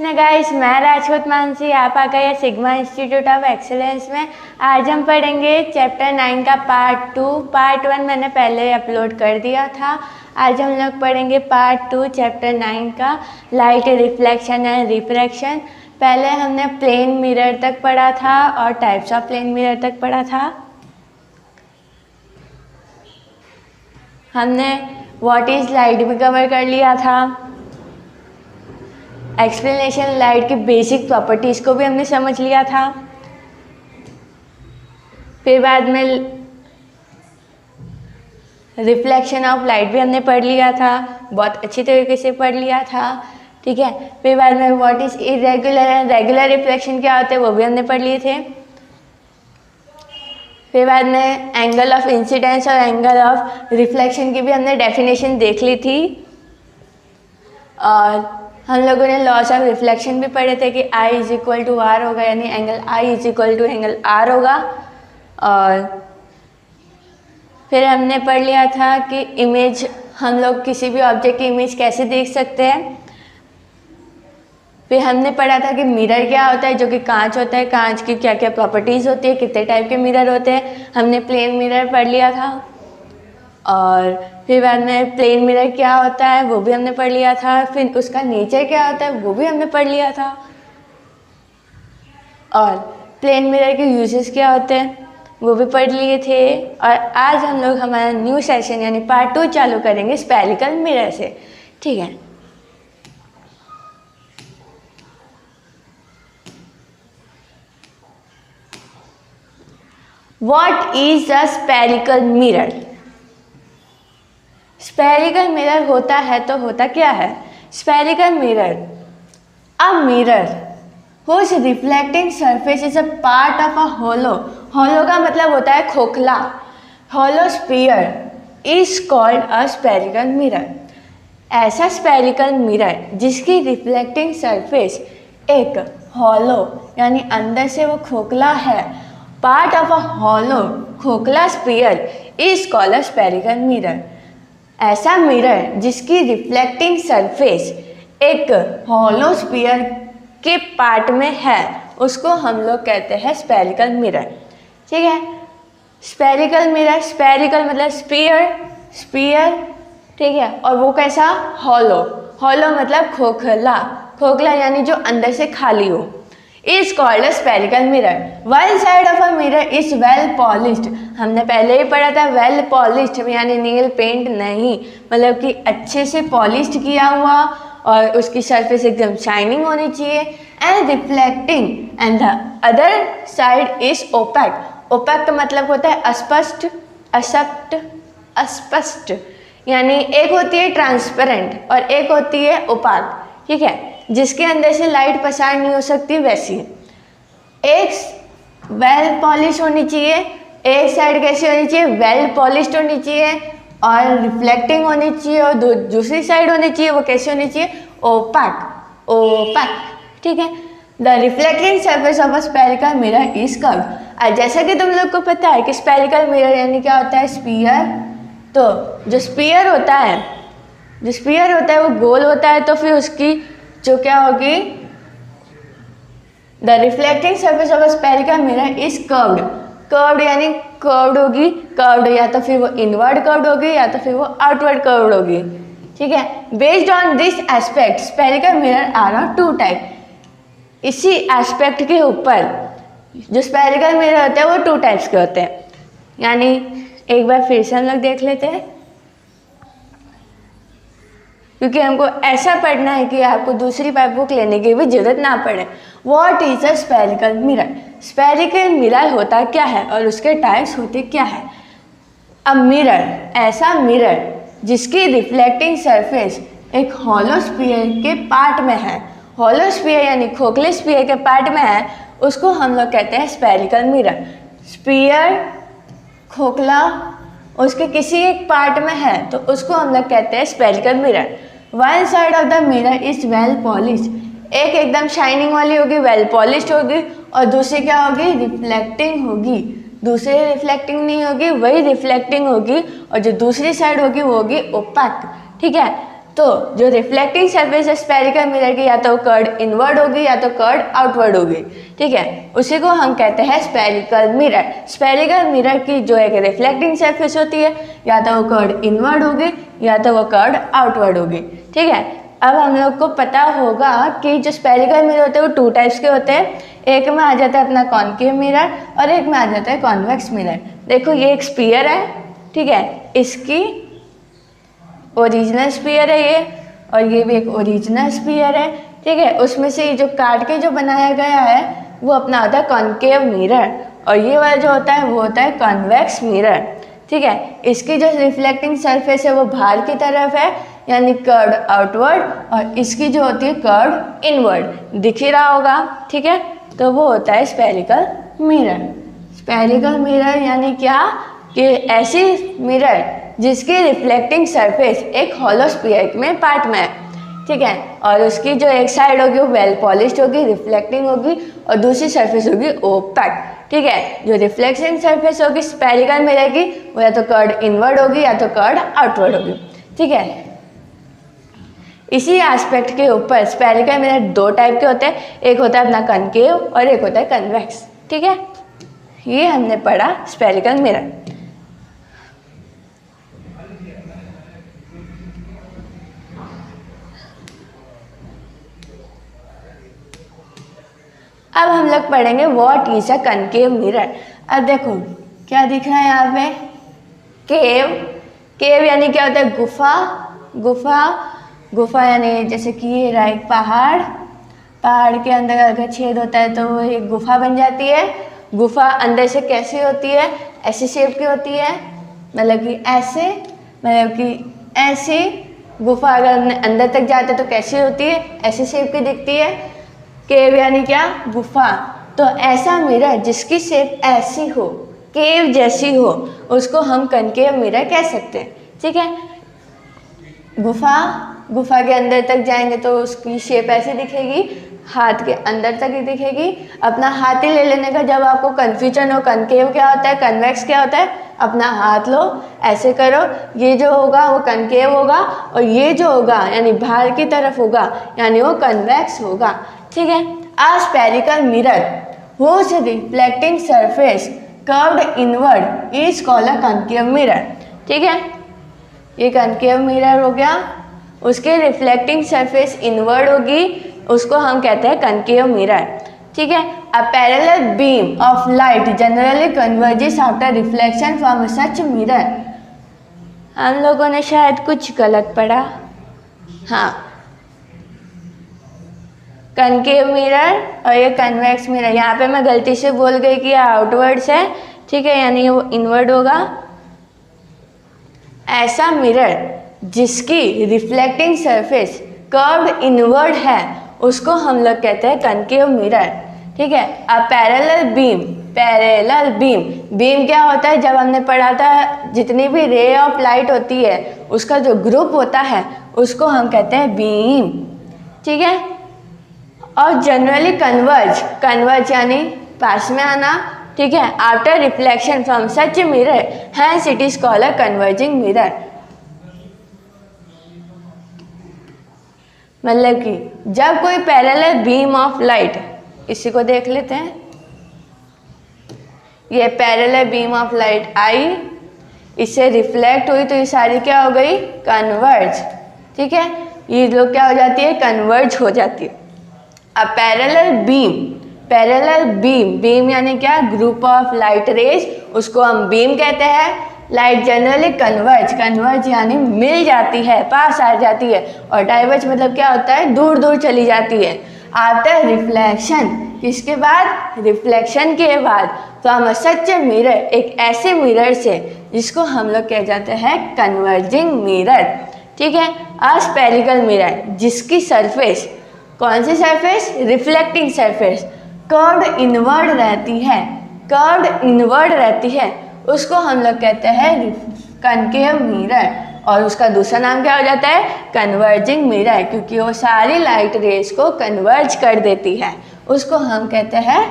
Krishna guys, मैं राजपूत मानसी, आप आ गए सिग्मा इंस्टीट्यूट ऑफ एक्सेलेंस में। आज हम पढ़ेंगे चैप्टर 9 का पार्ट 2। पार्ट 1 मैंने पहले अपलोड कर दिया था। आज हम लोग पढ़ेंगे पार्ट 2 चैप्टर 9 का लाइट रिफ्लेक्शन एंड रिफ्रैक्शन। पहले हमने प्लेन मिरर तक पढ़ा था और टाइप्स ऑफ प्लेन मिरर तक पढ़ा था। हमने व्हाट इज लाइट भी कवर कर लिया था। एक्सप्लेनेशन लाइट की बेसिक प्रॉपर्टीज़ को भी हमने समझ लिया था। फिर बाद में रिफ्लेक्शन ऑफ लाइट भी हमने पढ़ लिया था, बहुत अच्छी तरीके से पढ़ लिया था। ठीक है, फिर बाद में what is irregular and regular reflection क्या होते हैं वो भी हमने पढ़ लिए थे। फिर बाद में एंगल ऑफ इंसिडेंस और एंगल ऑफ रिफ्लेक्शन की भी हमने डेफिनेशन देख ली थी। और हम लोगों ने लॉस ऑफ रिफ्लेक्शन भी पढ़े थे कि I is equal to R होगा, यानी angle I is equal to angle R होगा। और फिर हमने पढ़ लिया था कि इमेज, हम लोग किसी भी ऑब्जेक्ट की इमेज कैसे देख सकते हैं। फिर हमने पढ़ा था कि मिरर क्या होता है, जो कि कांच होता है, कांच की क्या क्या प्रॉपर्टीज़ होती है, कितने टाइप के मिरर होते हैं। हमने प्लेन मिरर पढ़ लिया था। और फिर बाद में प्लेन मिरर क्या होता है वो भी हमने पढ़ लिया था। फिर उसका नेचर क्या होता है वो भी हमने पढ़ लिया था। और प्लेन मिरर के यूजेस क्या होते हैं वो भी पढ़ लिए थे। और आज हम लोग हमारा न्यू सेशन यानी पार्ट 2 चालू करेंगे स्फेरिकल मिरर से। ठीक है, what is a spherical mirror. Spherical mirror होता है तो होता क्या है। Spherical mirror, a mirror whose reflecting surface is a part of a hollow, hollow का मतलब होता है खोखला, hollow sphere is called a spherical mirror। ऐसा स्फेरिकल मिरर जिसकी रिफ्लेक्टिंग सरफेस एक हॉलो यानी अंदर से वो खोखला है, पार्ट ऑफ अ हॉलो खोखला sphere is called a spherical mirror. ऐसा मिरर जिसकी रिफ्लेक्टिंग सरफेस एक हॉलो स्फीयर के पार्ट में है उसको हम लोग कहते हैं स्फेरिकल मिरर। ठीक है, स्फेरिकल मिरर, स्फेरिकल मतलब स्फीयर, स्फीयर। ठीक है, और वो कैसा, हॉलो, हॉलो मतलब खोखला, खोखला यानी जो अंदर से खाली हो, is called a spherical mirror. One side of a mirror is well polished. हमने पहले ही पढ़ा था वेल पॉलिश्ड यानी नील पेंट नहीं, मतलब कि अच्छे से पॉलिश्ड किया हुआ और उसकी सरफेस एकदम शाइनिंग होनी चाहिए। And reflecting and the other side is opaque. Opaque का मतलब होता है अस्पष्ट, अशक्त, अस्पष्ट, यानी एक होती है ट्रांसपेरेंट और एक होती है ओपाक। ठीक है, जिसके अंदर से लाइट पसार नहीं हो सकती वैसी। एक वेल पॉलिश होनी चाहिए, एक साइड कैसी होनी चाहिए, वेल पॉलिश्ड होनी चाहिए और रिफ्लेक्टिंग होनी चाहिए, और दूसरी साइड होनी चाहिए वो कैसी होनी चाहिए, ओपाक, ओपाक। ठीक है, the reflecting surface of a spherical mirror is curved. और जैसा कि तुम लोग को पता है कि स्फेरिकल मिरर यानी क्या होता है, स्फीयर। तो जो स्फीयर होता है, जो स्फीयर होता है वो गोल होता है, तो फिर उसकी जो क्या होगी, the reflecting surface of a spherical mirror is curved. Curved यानी कर्व्ड होगी, कर्व्ड या तो फिर वो इनवर्ड कर्व्ड होगी या तो फिर वो आउटवर्ड कर्व्ड होगी। ठीक है, based on this aspect spherical mirror are of two type. इसी एस्पेक्ट के ऊपर जो स्फेरिकल मिरर होते हैं वो 2 टाइप्स के होते हैं। यानी एक बार फिर से हम लोग देख लेते हैं, क्योंकि हमको ऐसा पढ़ना है कि आपको दूसरी बार बुक लेने की भी जरूरत ना पड़े। What is a spherical mirror. Spherical mirror होता क्या है और उसके टाइप्स होते क्या है। अ मिरर, ऐसा मिरर जिसकी रिफ्लेक्टिंग सरफेस एक हॉलो स्फीयर के पार्ट में है, हॉलो स्फीयर यानी खोखले स्फीयर के पार्ट में है, उसको हम लोग कहते हैं स्फेरिकल मिरर। स्फीयर खोखला उसके किसी एक पार्ट में है तो उसको हम लोग कहते हैं spherical mirror. One side of the mirror is well polished. एक एकदम शाइनिंग वाली होगी, वेल पॉलिश्ड होगी, और दूसरी क्या होगी, रिफ्लेक्टिंग होगी। दूसरी रिफ्लेक्टिंग नहीं होगी, वही रिफ्लेक्टिंग होगी, और जो दूसरी साइड होगी वो होगी ओपैक। ठीक है, तो जो रिफ्लेक्टिंग सरफेस है स्फेरिकल मिरर की, या तो कर्ड इनवर्ड होगी या तो कर्ड आउटवर्ड होगी, ठीक है, उसी को हम कहते हैं स्फेरिकल मिरर। स्फेरिकल मिरर की जो एक रिफ्लेक्टिंग सरफेस होती है, या तो वो कर्ड इनवर्ड होगी या तो वो कर्ड आउटवर्ड होगी, ठीक है। अब हम लोग को पता होगा कि जो स्फेरिकल मिरर होते हैं वो 2 टाइप्स के होते हैं। एक में आ जाता है अपना कॉन्केव मिरर और एक में आ जाता है कॉन्वेक्स मिरर। देखो ये एक स्फीयर है, ठीक है, इसकी ओरिजिनल स्फीयर है ये, और ये भी एक ओरिजिनल स्फीयर है, ठीक है। उसमें से ये जो काट के जो बनाया गया है वो अपना होता है कॉन्केव मिरर, और ये वाला जो होता है वो होता है कॉन्वेक्स मिरर, ठीक है। इसकी जो रिफ्लेक्टिंग सरफेस है वो बाहर की तरफ है, यानी कर्ड आउटवर्ड, और इसकी जो होती है कर्ड इनवर्ड, दिख ही रहा होगा, ठीक है। तो वो होता है स्फेरिकल मिरर। स्फेरिकल मिरर यानी क्या कि ऐसी मिरर जिसकी रिफ्लेक्टिंग सरफेस एक हॉलो स्फीयर में पार्ट में है, ठीक है, और उसकी जो एक साइड होगी वो वेल पॉलिश्ड होगी, रिफ्लेक्टिंग होगी, और दूसरी सरफेस होगी ओपेक, ठीक है। जो रिफ्लेक्शन सरफेस होगी स्फेरिकल मिरर की वो या तो कर्ड इनवर्ड होगी या तो कर्ड आउटवर्ड होगी, ठीक है। इसी एस्पेक्ट के ऊपर स्फेरिकल मिरर 2 टाइप के होते हैं, एक होता है अपना कनकेव और एक होता है कन्वेक्स, ठीक है। ये हमने पढ़ा स्फेरिकल मिरर। अब हम लोग पढ़ेंगे what is a concave mirror. अब देखो क्या दिख रहा है यहाँ पे, केव। केव यानी क्या होता है, गुफा। गुफा गुफा यानी जैसे कि ये रहा एक पहाड़, पहाड़ के अंदर अगर छेद होता है तो वो एक गुफा बन जाती है। गुफा अंदर से कैसी होती है, ऐसी शेप की होती है, मतलब कि ऐसे, मतलब कि ऐसी। गुफा अगर अंदर तक जाते तो कैसी होती है, ऐसी शेप की दिखती है। केव यानी क्या, गुफा। तो ऐसा मिरर जिसकी शेप ऐसी हो, केव जैसी हो, उसको हम कनकेव मिरर कह सकते हैं, ठीक है। गुफा के अंदर तक जाएंगे तो उसकी शेप ऐसी दिखेगी, हाथ के अंदर तक ही दिखेगी। अपना हाथ ही ले लेने का, जब आपको कन्फ्यूजन हो कनकेव क्या होता है कन्वेक्स क्या होता है, अपना हाथ लो, ऐसे करो, ये जो होगा वो कनकेव होगा, और ये जो होगा यानी बाहर की तरफ होगा यानी वो कन्वेक्स होगा, ठीक है। A spherical mirror whose reflecting surface curved inward is called a concave mirror, ठीक है। ये कनकेव मिरर हो गया, उसके रिफ्लेक्टिंग सरफेस इनवर्ड होगी, उसको हम कहते हैं कनकेव मिरर, ठीक है। A parallel beam of light generally converges after reflection from such mirror. हम लोगों ने शायद कुछ गलत पढ़ा, हाँ, कनकेव मिरर और ये कन्वेक्स मिरर। यहाँ पे मैं गलती से बोल गई कि आउटवर्ड्स है, ठीक है, यानी वो इनवर्ड होगा। ऐसा मिरर जिसकी रिफ्लेक्टिंग सरफेस कर्व्ड इनवर्ड है उसको हम लोग कहते हैं कनकेव मिरर, ठीक है। A parallel beam, parallel beam, beam क्या होता है, जब हमने पढ़ा था जितनी भी रे ऑफ लाइट होती है उसका जो ग्रुप होता है उसको हम कहते हैं बीम, ठीक है। और जनरली कन्वर्ज यानी पास में आना, ठीक है, after reflection from such mirror, hence it is called a converging mirror. मतलब कि जब कोई पैरेलल बीम ऑफ लाइट, इसी को देख लेते हैं, ये पैरेलल बीम ऑफ लाइट आई, इससे रिफ्लेक्ट हुई तो ये सारी क्या हो गई, कन्वर्ज, ठीक है। ये लोग क्या हो जाती है, कन्वर्ज हो जाती है। अब पैरेलल बीम यानी क्या, ग्रुप ऑफ लाइट रेज, उसको हम बीम कहते हैं। लाइट जनरली कन्वर्ज यानी मिल जाती है, पास आ जाती है, और डाइवर्ज मतलब क्या होता है, दूर दूर चली जाती है। आफ्टर रिफ्लेक्शन, किसके बाद, रिफ्लेक्शन के बाद, फ्रॉम सच मिरर, एक ऐसे मिरर से जिसको हम लोग कह जाते हैं कन्वर्जिंग मिरर, ठीक है। अ स्फेरिकल मिरर जिसकी सरफेस, कौन सी surface, reflecting surface curved inward रहती है, उसको हम लोग कहते हैं कनकेव मिरर, और उसका दूसरा नाम क्या हो जाता है, कन्वर्जिंग मिरर, क्योंकि वो सारी लाइट रेज को कन्वर्ज कर देती है, उसको हम कहते हैं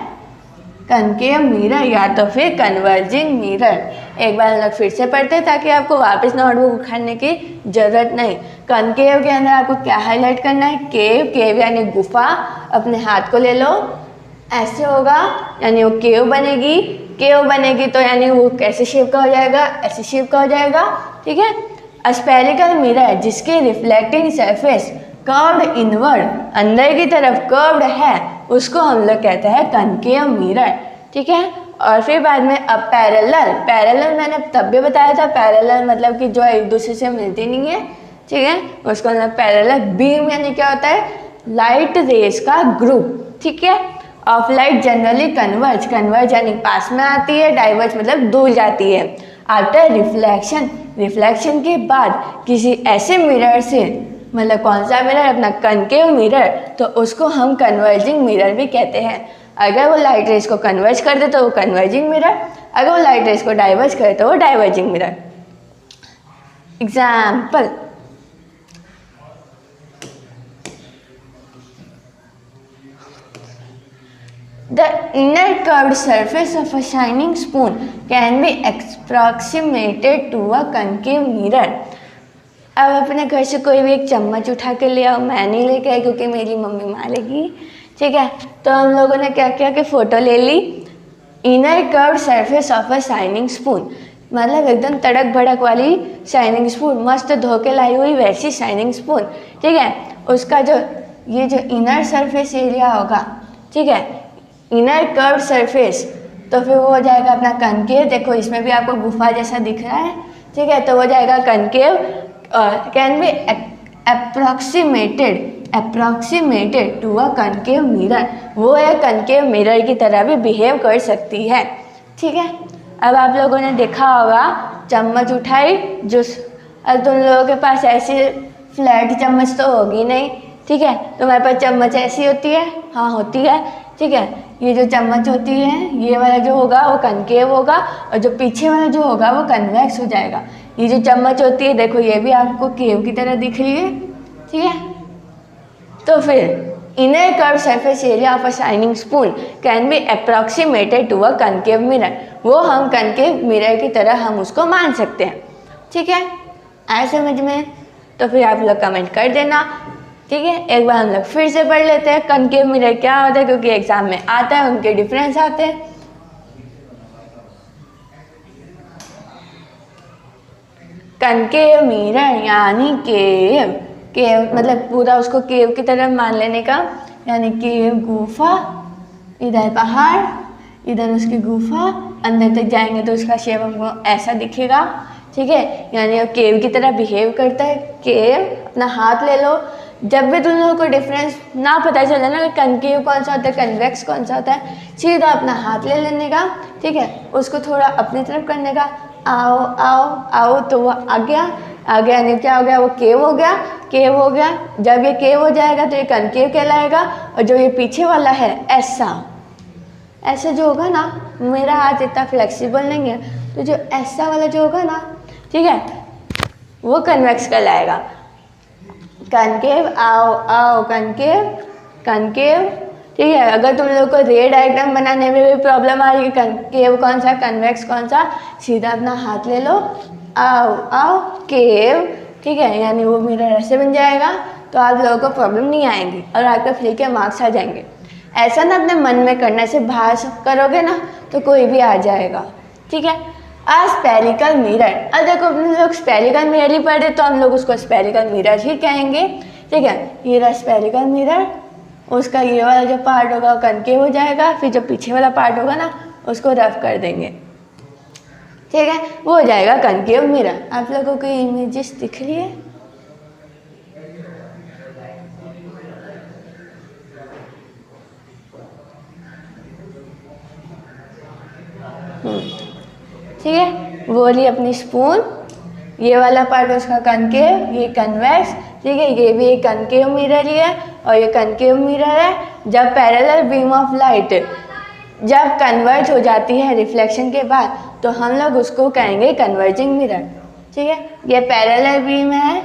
कनकेव मिरर या तो फिर कन्वर्जिंग मिरर। एक बार हम लोग फिर से पढ़ते ताकि आपको वापस नोटबुक उठाने की जरूरत नहीं। कनकेव के अंदर आपको क्या हाईलाइट करना है, केव, केव यानी गुफा। अपने हाथ को ले लो, ऐसे होगा यानी वो केव बनेगी, केव बनेगी तो यानी वो कैसे शेप का हो जाएगा, ऐसे शेप का हो जाएगा, ठीक है। स्फेरिकल मिरर जिसके रिफ्लेक्टिंग सरफेस कर्व्ड इनवर्ड, अंदर की तरफ कर्व्ड है, उसको हम लोग कहते हैं कनकेव मिरर, ठीक है। और फिर बाद में अब पैरेलल, पैरेलल मैंने तब भी बताया था, पैरेलल मतलब कि जो एक दूसरे से मिलती नहीं है, ठीक है, उसको मतलब पैरेलल। बीम यानी क्या होता है, लाइट रेस का ग्रुप, ठीक है। Of light generally converge, converge यानी पास में आती है, डाइवर्ज मतलब दूर जाती है। आफ्टर रिफ्लेक्शन, रिफ्लेक्शन के बाद किसी ऐसे मिरर से, मतलब कौन सा मिरर, अपना कनकेव मिरर, तो उसको हम कन्वर्जिंग मिरर भी कहते हैं। अगर वो लाइट रेस को कन्वर्ज कर दे तो वो कन्वर्जिंग मिरर, अगर वो लाइट रेस को डाइवर्ज करे तो वो diverging mirror. Example, the inner curved surface of a shining spoon can be approximated to a concave mirror। अब अपने घर से कोई भी एक चम्मच उठा के ले आओ, मैं नहीं लेके आई क्योंकि मेरी मम्मी मारेगी, ठीक है। तो हम लोगों ने क्या किया कि फ़ोटो ले ली, inner curved surface of a shining spoon, मतलब एकदम तड़क भड़क वाली शाइनिंग स्पून, मस्त धो के लाई हुई वैसी शाइनिंग स्पून, ठीक है। उसका जो ये जो इनर सरफेस एरिया होगा, ठीक है, इनर कर्व सरफेस, तो फिर वो हो जाएगा अपना कनकेव। देखो इसमें भी आपको गुफा जैसा दिख रहा है, ठीक है, तो वो जाएगा concave. Can be approximated to a concave mirror, वो है कनकेव मिरर की तरह भी बिहेव कर सकती है, ठीक है। अब आप लोगों ने देखा होगा चम्मच उठाई, जो अब तुम लोगों के पास ऐसी फ्लैट चम्मच तो होगी नहीं, ठीक है, तुम्हारे पास चम्मच ऐसी होती है, हाँ होती है, ठीक है। ये जो चम्मच होती है, ये वाला जो होगा वो कनकेव होगा, और जो पीछे वाला जो होगा वो कन्वेक्स हो जाएगा। ये जो चम्मच होती है, देखो ये भी आपको केव की तरह दिख रही है, ठीक है। तो फिर inner curve surface area of a shining spoon can be approximated to a concave mirror, वो हम कनकेव मिरर की तरह हम उसको मान सकते हैं, ठीक है। आए समझ में? तो फिर आप लोग कमेंट कर देना, ठीक है। एक बार हम लोग फिर से पढ़ लेते हैं कनकेव मिरर क्या होता है, क्योंकि एग्जाम में आता है, उनके डिफरेंस आते हैं। कनकेव मिरर यानी केव, केव मतलब पूरा उसको केव की तरह मान लेने का, यानी केव गुफा, इधर पहाड़, इधर उसकी गुफा, अंदर तक जाएंगे तो उसका शेप हमको ऐसा दिखेगा, ठीक है, यानी वो केव की तरह बिहेव करता है। केव, अपना हाथ ले लो, जब भी तुम लोगों को डिफरेंस ना पता चले ना कि कनकेव कौन सा होता है, कन्वेक्स कौन सा होता है, सीधा अपना हाथ ले लेने का, ठीक है, उसको थोड़ा अपनी तरफ करने का, आओ आओ आओ, तो वो आ गया, आ गया यानी क्या हो गया, वो केव हो गया, केव हो गया। जब ये केव हो जाएगा तो ये कनकेव कहलाएगा, और जो ये पीछे वाला है ऐसा, ऐसा जो होगा ना, मेरा हाथ इतना फ्लेक्सिबल नहीं है, तो जो ऐसा वाला जो होगा ना, ठीक है, वो कन्वेक्स कहलाएगा। कनकेव, आओ आओ, कनकेव कनकेव, ठीक है। अगर तुम लोग को रे डायग्राम बनाने में भी प्रॉब्लम आ रही है, कनकेव कौन सा, कन्वेक्स कौन सा, सीधा अपना हाथ ले लो, आओ आओ केव, ठीक है, यानी वो मिरर ऐसे बन जाएगा, तो आप लोगों को प्रॉब्लम नहीं आएंगी और आपके फ्री के मार्क्स आ जाएंगे। ऐसा ना अपने मन में करने से बाहर करोगे ना तो कोई भी आ जाएगा, ठीक है। स्पेरिकल मिरर, अब देखो अपने लोग स्पेरिकल मिरर ही पढ़े तो हम लोग उसको स्पेरिकल मिरर ही कहेंगे, ठीक है। ये रहा स्पेरिकल मिरर, उसका ये वाला जो पार्ट होगा वो कनकेव हो जाएगा, फिर जो पीछे वाला पार्ट होगा ना उसको रफ कर देंगे, ठीक है, वो हो जाएगा कनकेव मिरर। आप लोगों को इमेजेस दिख रही है? ठीक है, वो ली अपनी स्पून, ये वाला पार्ट उसका कनकेव, ये कन्वेक्स, ठीक है, ये भी एक कनकेव मिरर ही है और ये कनकेव मिरर है। जब पैरेलल बीम ऑफ लाइट जब कन्वर्ज हो जाती है रिफ्लेक्शन के बाद तो हम लोग उसको कहेंगे कन्वर्जिंग मिरर, ठीक है। ये पैरेलल बीम है,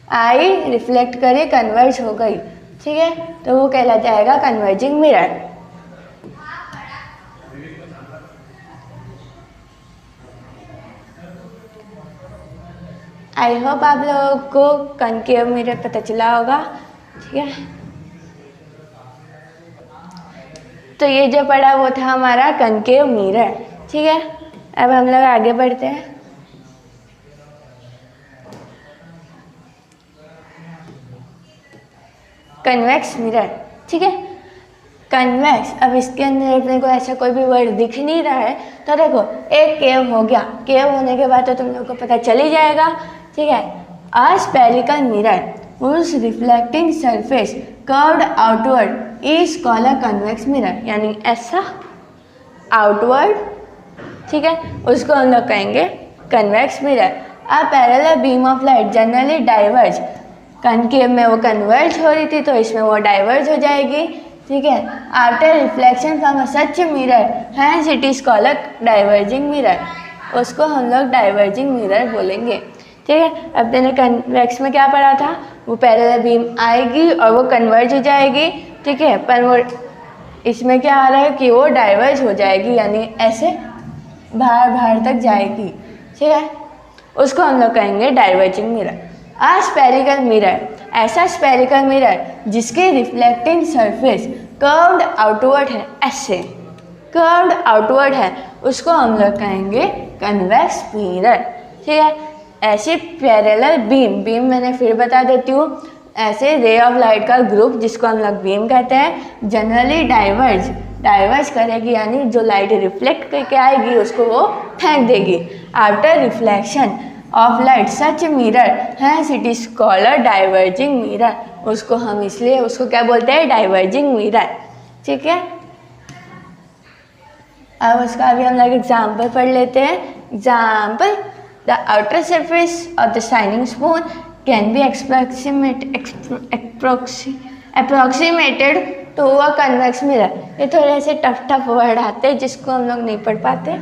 आई रिफ्लेक्ट करे कन्वर्ज हो गई, ठीक है, तो वो कहला जाएगा कन्वर्जिंग मिरर। आई होप आप लोगों को कनकेव मिरर पता चला होगा। ठीक है, तो ये जो पढ़ा वो था हमारा कनकेव मिरर। ठीक है, अब हम लोग आगे बढ़ते हैं। Convex mirror. ठीक है, कन्वेक्स, अब इसके अंदर अपने को ऐसा कोई भी वर्ड दिख नहीं रहा है, तो देखो एक केव हो गया, केव होने के बाद तो तुम लोग को पता चल ही जाएगा। ठीक है, a spherical mirror whose reflecting surface curved outward is called a convex mirror, यानी ऐसा आउटवर्ड। ठीक है, उसको हम लोग कहेंगे convex mirror. A parallel beam of light generally diverge, concave में वो कन्वर्ज हो रही थी तो इसमें वो डाइवर्ज हो जाएगी। ठीक है, after reflection from a such mirror hence it is called a diverging mirror, उसको हम लोग डाइवर्जिंग मिरर बोलेंगे। ठीक है, अब मैंने कन्वेक्स में क्या पढ़ा था, वो पैरेलल बीम आएगी और वो कन्वर्ज हो जाएगी। ठीक है, पर वो इसमें क्या आ रहा है कि वो डाइवर्ज हो जाएगी, यानी ऐसे बाहर बाहर तक जाएगी। ठीक है, उसको हम लोग कहेंगे डाइवर्जिंग मिरर। अ स्फेरिकल मिरर, ऐसा स्फेरिकल मिरर जिसके रिफ्लेक्टिंग सरफेस कर्व्ड आउटवर्ड है, ऐसे कर्व्ड आउटवर्ड है, उसको हम लोग कहेंगे कन्वेक्स मिरर। ठीक है, ऐसे पैरेलल बीम, बीम मैंने फिर बता देती हूँ, ऐसे रे ऑफ लाइट का ग्रुप जिसको हम लोग बीम कहते हैं, जनरली डाइवर्ज करेगी, यानी जो लाइट रिफ्लेक्ट करके आएगी उसको वो फेंक देगी। After reflection of light such mirror hence it is called a diverging mirror, उसको हम इसलिए उसको क्या बोलते हैं, डाइवर्जिंग मिरर। ठीक है, अब उसका अभी हम लोग एग्जाम्पल पढ़ लेते हैं। Example, the outer surface of the shining spoon can be approximated to a convex mirror. ये थोड़े से टफ वर्ड आते हैं जिसको हम लोग नहीं पढ़ पाते।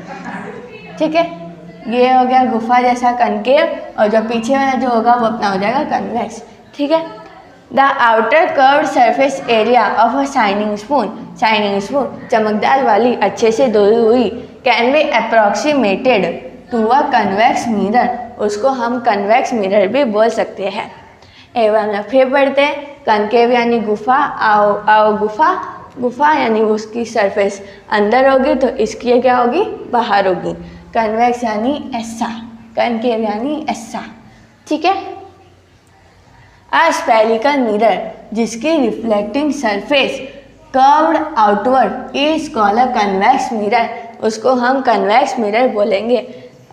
ठीक है, ये हो गया गुफा जैसा कनकेव, और जो पीछे वाला जो होगा वो अपना हो जाएगा कन्वेक्स। ठीक है, the outer curved surface area of a shining spoon चमकदार वाली अच्छे से धोई हुई, can be approximated to a convex mirror, उसको हम कन्वेक्स मिरर भी बोल सकते हैं। एक बार हम लोग फिर पढ़ते हैं। कनकेव यानी गुफा, आओ गुफा यानी उसकी सरफेस अंदर होगी तो इसकी क्या होगी, बाहर होगी। कन्वेक्स यानी ऐसा, कनकेव यानी ऐसा। ठीक है, अ स्फेरिकल मिरर जिसकी reflecting surface curved outward is called a convex mirror, उसको हम कन्वेक्स मिरर बोलेंगे।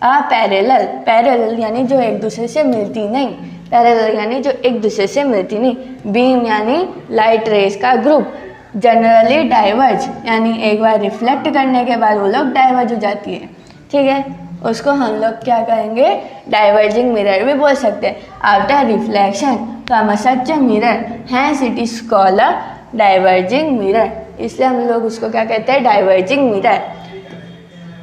अ पैरेलल यानी जो एक दूसरे से मिलती नहीं, पैरेलल यानी जो एक दूसरे से मिलती नहीं। बीम यानी लाइट रेज का ग्रुप। जनरली डाइवर्ज यानी एक बार रिफ्लेक्ट करने के बाद वो लोग डाइवर्ज हो जाती है। ठीक है, उसको हम लोग क्या कहेंगे, डाइवर्जिंग मिरर भी बोल सकते हैं। After reflection from a such mirror hence it is called a diverging mirror, इसलिए हम लोग उसको क्या कहते हैं, diverging mirror.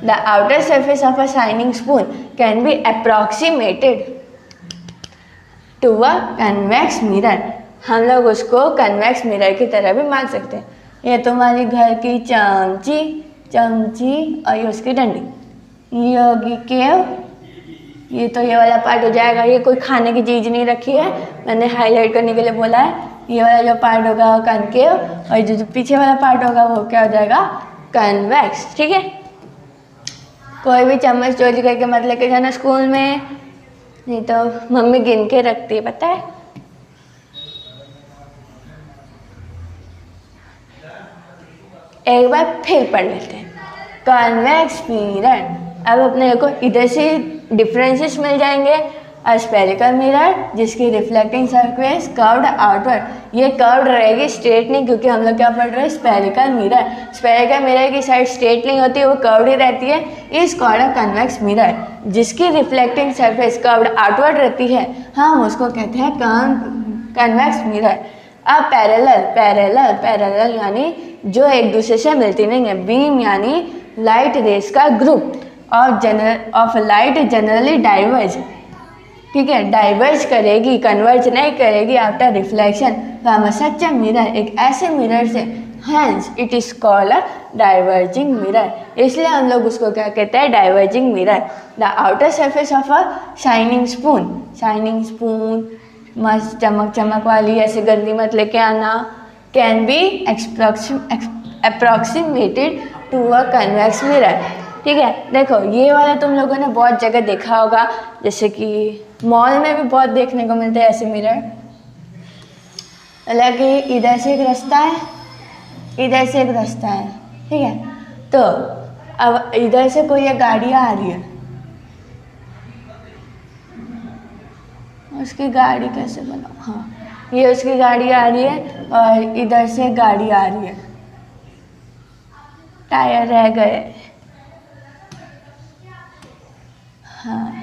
The outer surface of a shining spoon can be approximated to a convex mirror, हम लोग उसको कन्वेक्स मिरर की तरह भी मान सकते हैं। ये तुम्हारी घर की चमची और ये उसकी डंडी, ये होगी केव, ये तो ये वाला पार्ट हो जाएगा। ये कोई खाने की चीज़ नहीं रखी है, मैंने हाईलाइट करने के लिए बोला है। ये वाला जो पार्ट होगा वो कनकेव, और जो पीछे वाला पार्ट होगा वो क्या हो जाएगा, कन्वेक्स। ठीक है, कोई भी चम्मच चोरी करके मत लेके जाना स्कूल में, नहीं तो मम्मी गिन के रखती है, पता है। एक बार फिर पढ़ लेते हैं। कन्वेक्स मिरर, अब अपने को इधर से डिफरेंसेस मिल जाएंगे। अ स्फेरिकल मिरर जिसकी रिफ्लेक्टिंग सरफेस कर्व्ड आउटवर्ड, ये कर्व्ड रहेगी, स्ट्रेट नहीं, क्योंकि हम लोग क्या पढ़ रहे हैं, स्फेरिकल मिरर की साइड स्ट्रेट नहीं होती है, वो कर्व्ड ही रहती है। Is called a convex mirror जिसकी रिफ्लेक्टिंग सरफेस कर्व्ड आउटवर्ड रहती है, हम उसको कहते हैं कन्वेक्स मिरर। अब पैरेलल यानी जो एक दूसरे से मिलती नहीं है। बीम यानी लाइट रेस का group of light generally diverge, ठीक है, डाइवर्ज करेगी, कन्वर्ज नहीं करेगी after reflection from a such mirror, एक ऐसे मिरर से hence it is called a diverging mirror, इसलिए हम लोग उसको क्या कहते हैं, diverging mirror. The outer surface of a shining spoon मस्त चमक चमक वाली, ऐसे गंदी मत लेके आना, can be approximated to a convex mirror. ठीक है, देखो ये वाला तुम लोगों ने बहुत जगह देखा होगा, जैसे कि मॉल में भी बहुत देखने को मिलते हैं ऐसे मिरर। हालांकि इधर से एक रास्ता है, इधर से एक रास्ता है, ठीक है। तो अब इधर से कोई एक गाड़ी आ रही है, उसकी गाड़ी कैसे बनाओ, हाँ ये उसकी गाड़ी आ रही है और इधर से गाड़ी आ रही है, टायर रह गए, हाँ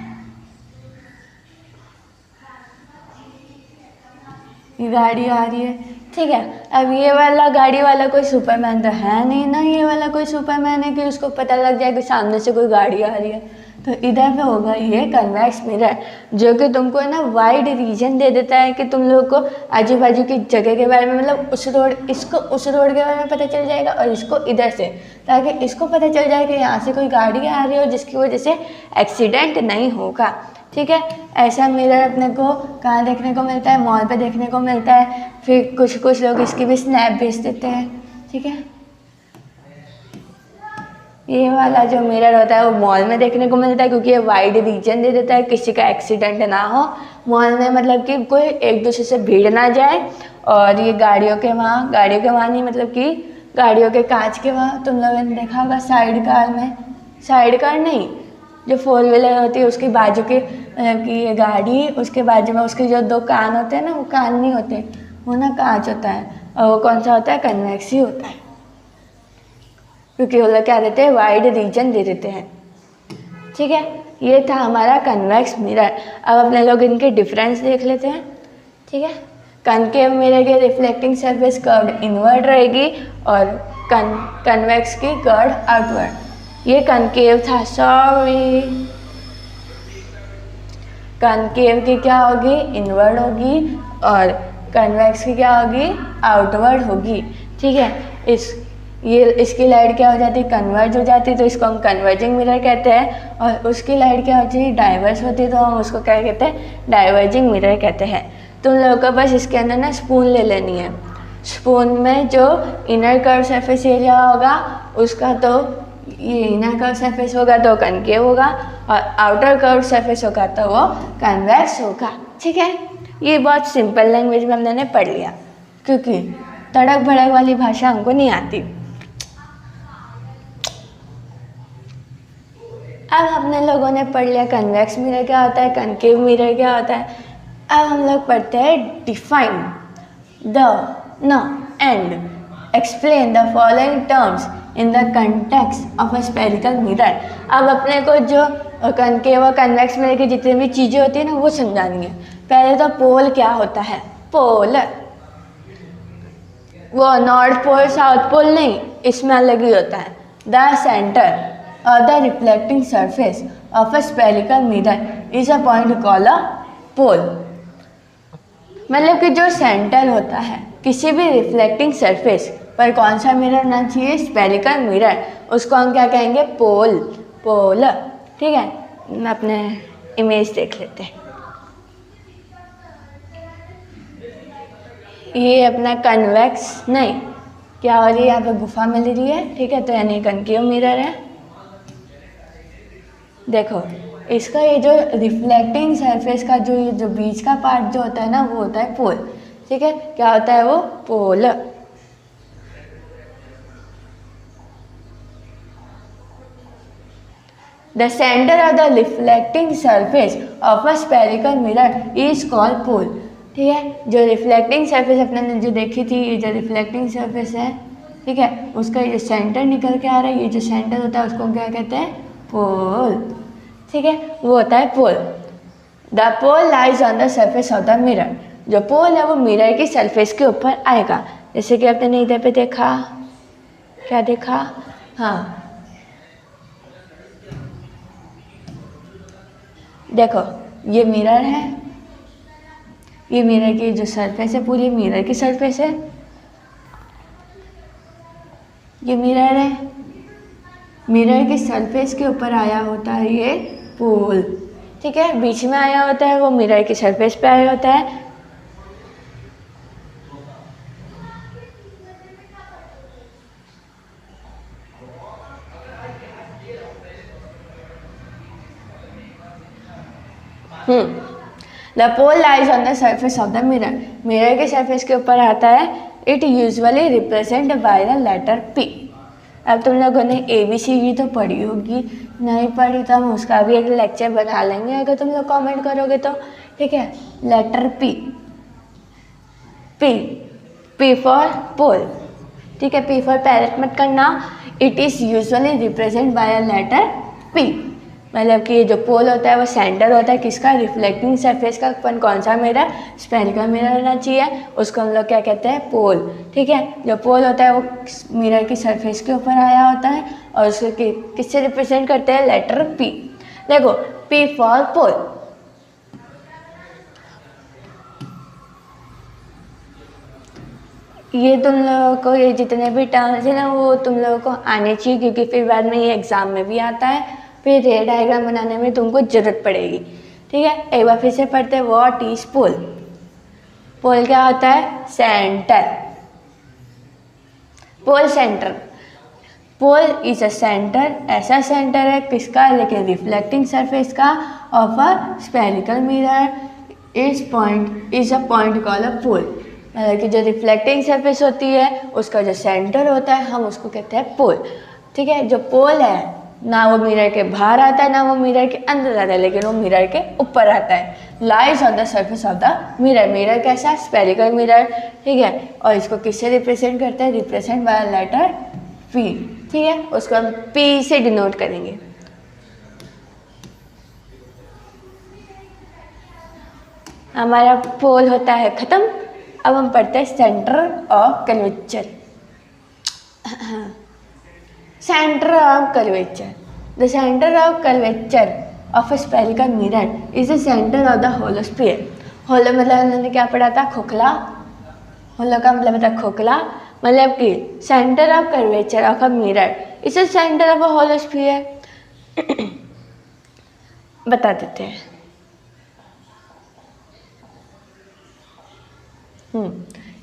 ये गाड़ी आ रही है, ठीक है। अब ये वाला गाड़ी वाला कोई सुपरमैन तो है नहीं ना, ये वाला कोई सुपरमैन है कि उसको पता लग जाए कि सामने से कोई गाड़ी आ रही है। तो इधर पे होगा ये कन्वेक्स मिरर, जो कि तुमको ना वाइड रीजन दे देता है कि तुम लोग को आजू बाजू की जगह के बारे में, मतलब उस रोड, इसको उस रोड के बारे में पता चल जाएगा और इसको इधर से, ताकि इसको पता चल जाए कि यहाँ से कोई गाड़ी आ रही हो जिसकी वजह से एक्सीडेंट नहीं होगा। ठीक है, ऐसा मिरर अपने को कहाँ देखने को मिलता है, मॉल पे देखने को मिलता है। फिर कुछ लोग इसकी भी स्नैप भेज देते हैं। ठीक है, ये वाला जो मिरर होता है वो मॉल में देखने को मिलता है, क्योंकि ये वाइड रीजन दे देता है, किसी का एक्सीडेंट ना हो मॉल में, मतलब कि कोई एक दूसरे से भीड़ ना जाए। और ये गाड़ियों के वहाँ नहीं, मतलब कि गाड़ियों के कांच के वहाँ तुम लोगों ने देखा होगा, साइड कार में, साइड कार नहीं, जो फोर व्हीलर होती है उसकी बाजू की, मतलब कि ये गाड़ी, उसके बाजू में उसके जो दो कान होते हैं ना, वो कान नहीं होते, वो ना कांच होता है, और वो कौन सा होता है, कन्वेक्स ही होता है, क्योंकि वो लोग क्या देते हैं, वाइड रीजन दे देते हैं। ठीक है, ये था हमारा कन्वेक्स मिरर। अब अपने लोग इनके डिफरेंस देख लेते हैं। ठीक है, कनकेव मिरर के रिफ्लेक्टिंग सरफेस कर्व्ड इनवर्ड रहेगी और कन्वेक्स की कर्व्ड आउटवर्ड। ये कनकेव था, सॉरी, कनकेव की क्या होगी, इनवर्ड होगी, और कन्वेक्स की क्या होगी, आउटवर्ड होगी। ठीक है, इसकी लाइट क्या हो जाती है, कन्वर्ज हो जाती है, तो इसको हम कन्वर्जिंग मिरर कहते हैं। और उसकी लाइट क्या होती है, डाइवर्स होती है, तो हम उसको क्या कहते हैं, डाइवर्जिंग मिरर कहते हैं। तुम लोगों को बस इसके अंदर ना स्पून ले लेनी है। स्पून में जो इनर कर्व सरफेस एरिया होगा उसका, तो ये इनर कर्व सरफेस होगा तो कनकेव होगा, और आउटर कर्व सरफेस होगा तो वो कन्वेक्स होगा। ठीक है, ये बहुत सिंपल लैंग्वेज में हमने पढ़ लिया, क्योंकि तड़क भड़क वाली भाषा हमको नहीं आती। अब हमने लोगों ने पढ़ लिया कन्वेक्स मिरर क्या होता है, कनकेव मिरर क्या होता है। अब हम लोग पढ़ते हैं define and explain the following terms in the context of a spherical mirror. अब अपने को जो कनकेव और कन्वेक्स मिरर की जितनी भी चीज़ें होती है ना वो समझानी है। पहले तो पोल क्या होता है, पोल वो नॉर्थ पोल साउथ पोल नहीं, इसमें अलग ही होता है। The centre or the reflecting surface of a spherical mirror is a point called a pole। मतलब कि जो सेंटर होता है किसी भी रिफ्लेक्टिंग सरफेस पर कौन सा मिरर होना चाहिए, स्फेरिकल मिरर, उसको हम क्या कहेंगे, पोल, पोल। ठीक है, अपने इमेज देख लेते हैं। ये अपना कन्वेक्स नहीं, क्या हो रही है, यहाँ पे गुफा मिल रही है। ठीक है, तो यानी कनकेव मिरर है। देखो इसका ये जो रिफ्लेक्टिंग सरफेस का जो बीच का पार्ट जो होता है ना वो होता है पोल। ठीक है, क्या होता है वो, pole. The centre of the reflecting surface of a spherical mirror is called pole. ठीक है, जो रिफ्लेक्टिंग सरफेस अपने ने जो देखी थी, ये जो रिफ्लेक्टिंग सरफेस है, ठीक है, उसका ये सेंटर निकल के आ रहा है, ये जो सेंटर होता है उसको क्या कहते हैं, पोल। ठीक है, वो होता है pole. The pole lies on the surface of the mirror. जो पोल है वो मिरर की सरफेस के ऊपर आएगा। जैसे कि आपने इधर पे देखा, क्या देखा, हाँ देखो ये मिरर है, ये मिरर की जो सरफेस है पूरी मिरर की सरफेस है। ये मिरर है, मिरर की सरफेस के ऊपर आया होता है ये पोल, ठीक है, बीच में आया होता है वो मिरर की सरफेस पे आया होता है। The pole lies on the surface of the mirror, mirror के सरफेस के ऊपर आता है। It usually represent by the letter P. अब तुम लोगों ने ABCD तो पढ़ी होगी, नहीं पढ़ी तो हम उसका भी एक लेक्चर बना लेंगे अगर तुम लोग कमेंट करोगे तो, ठीक है। Letter P, P for pole, ठीक है, P फॉर पैरेट मत करना। It is usually represent by a letter P, मतलब कि जो पोल होता है वो सेंटर होता है किसका, रिफ्लेक्टिंग सरफेस का। अपन कौन सा मिरर, स्फेरिकल मिरर होना चाहिए, उसको हम लोग क्या कहते हैं, पोल, ठीक है। जो पोल होता है वो मिरर की सरफेस के ऊपर आया होता है और उसको किससे रिप्रेजेंट करते हैं, लेटर P। देखो P फॉर पोल, ये तुम लोगों को ये जितने भी टर्म्स हैं ना वो तुम लोगों को आने चाहिए, क्योंकि फिर बाद में ये एग्जाम में भी आता है, फिर ये डायग्राम बनाने में तुमको जरूरत पड़ेगी, ठीक है। एक बार फिर से पढ़ते हैं। व्हाट इज पोल, पोल क्या होता है, centre, pole centre, pole is a centre, ऐसा सेंटर है किसका, लेकिन रिफ्लेक्टिंग सरफेस का of a spherical mirror is a point called a pole, मतलब कि जो रिफ्लेक्टिंग सरफेस होती है उसका जो सेंटर होता है हम उसको कहते हैं पोल, ठीक है। जो पोल है ना वो मिरर के बाहर आता है ना वो मिरर के अंदर आता है, लेकिन वो मिरर के ऊपर आता है। Lies on the surface of the mirror, mirror कैसा है, स्फेरिकल मिरर, ठीक है। और इसको किससे रिप्रेजेंट करते हैं, रिप्रेजेंट बाय लेटर P, ठीक है, उसको हम P से डिनोट करेंगे। हमारा पोल होता है खत्म। अब हम पढ़ते हैं centre of curvature. Center of curvature. The center of curvature of a spherical mirror is the center of the hollow sphere. Hollow मतलब हमने क्या पढ़ा था, खोखला। hollow का मतलब था खोखला, मतलब कि center of curvature of a mirror is the center of a hollow sphere. बता देते हैं।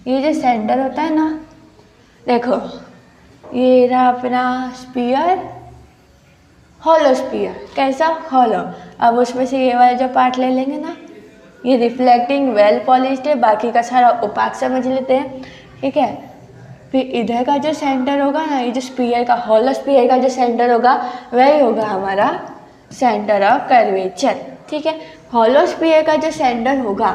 ये जो सेंटर होता है ना, देखो ये रहा अपना स्पीयर, हॉलो स्पीयर, कैसा, हॉलो। अब उसमें से ये वाला जो पार्ट ले लेंगे ना, ये रिफ्लेक्टिंग वेल पॉलिश्ड है, बाकी का सारा ओपाक समझ लेते हैं, ठीक है। फिर इधर का जो सेंटर होगा ना, ये जो स्पीयर का, हॉलो स्पीयर का जो सेंटर होगा वही होगा हमारा सेंटर ऑफ कर्वेचर, ठीक है। हॉलो स्पीयर का जो सेंटर होगा,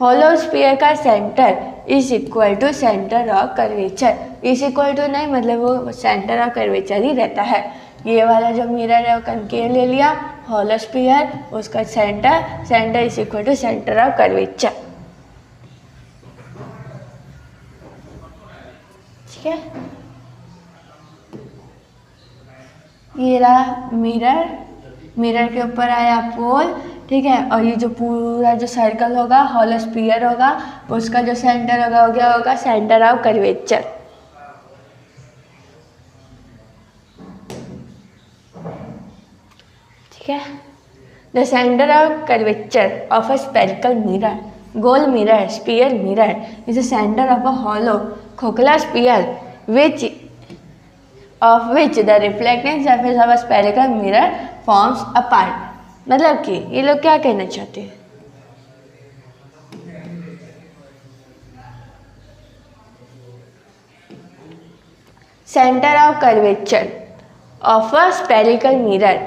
हॉलो स्पीयर का centre is equal to centre of curvature. Is equal to नहीं, मतलब वो सेंटर ऑफ कर्वेचर ही रहता है। ये वाला जो मिरर है वो कनकेव ले लिया, हॉलो स्पीयर, उसका centre is equal to centre of curvature, ठीक है। ये रहा मिरर, मिरर के ऊपर आया पोल, ठीक है। और ये जो पूरा जो सर्कल होगा, हॉलो स्पीयर होगा, उसका जो सेंटर होगा वो क्या होगा, सेंटर ऑफ कर्वेचर, ठीक है। The centre of curvature of a spherical mirror, गोल mirror, sphere mirror is the centre of a hollow खोखला sphere which of which the reflecting surface of a spherical mirror forms a part. मतलब कि ये लोग क्या कहना चाहते हैं, centre of curvature of a spherical mirror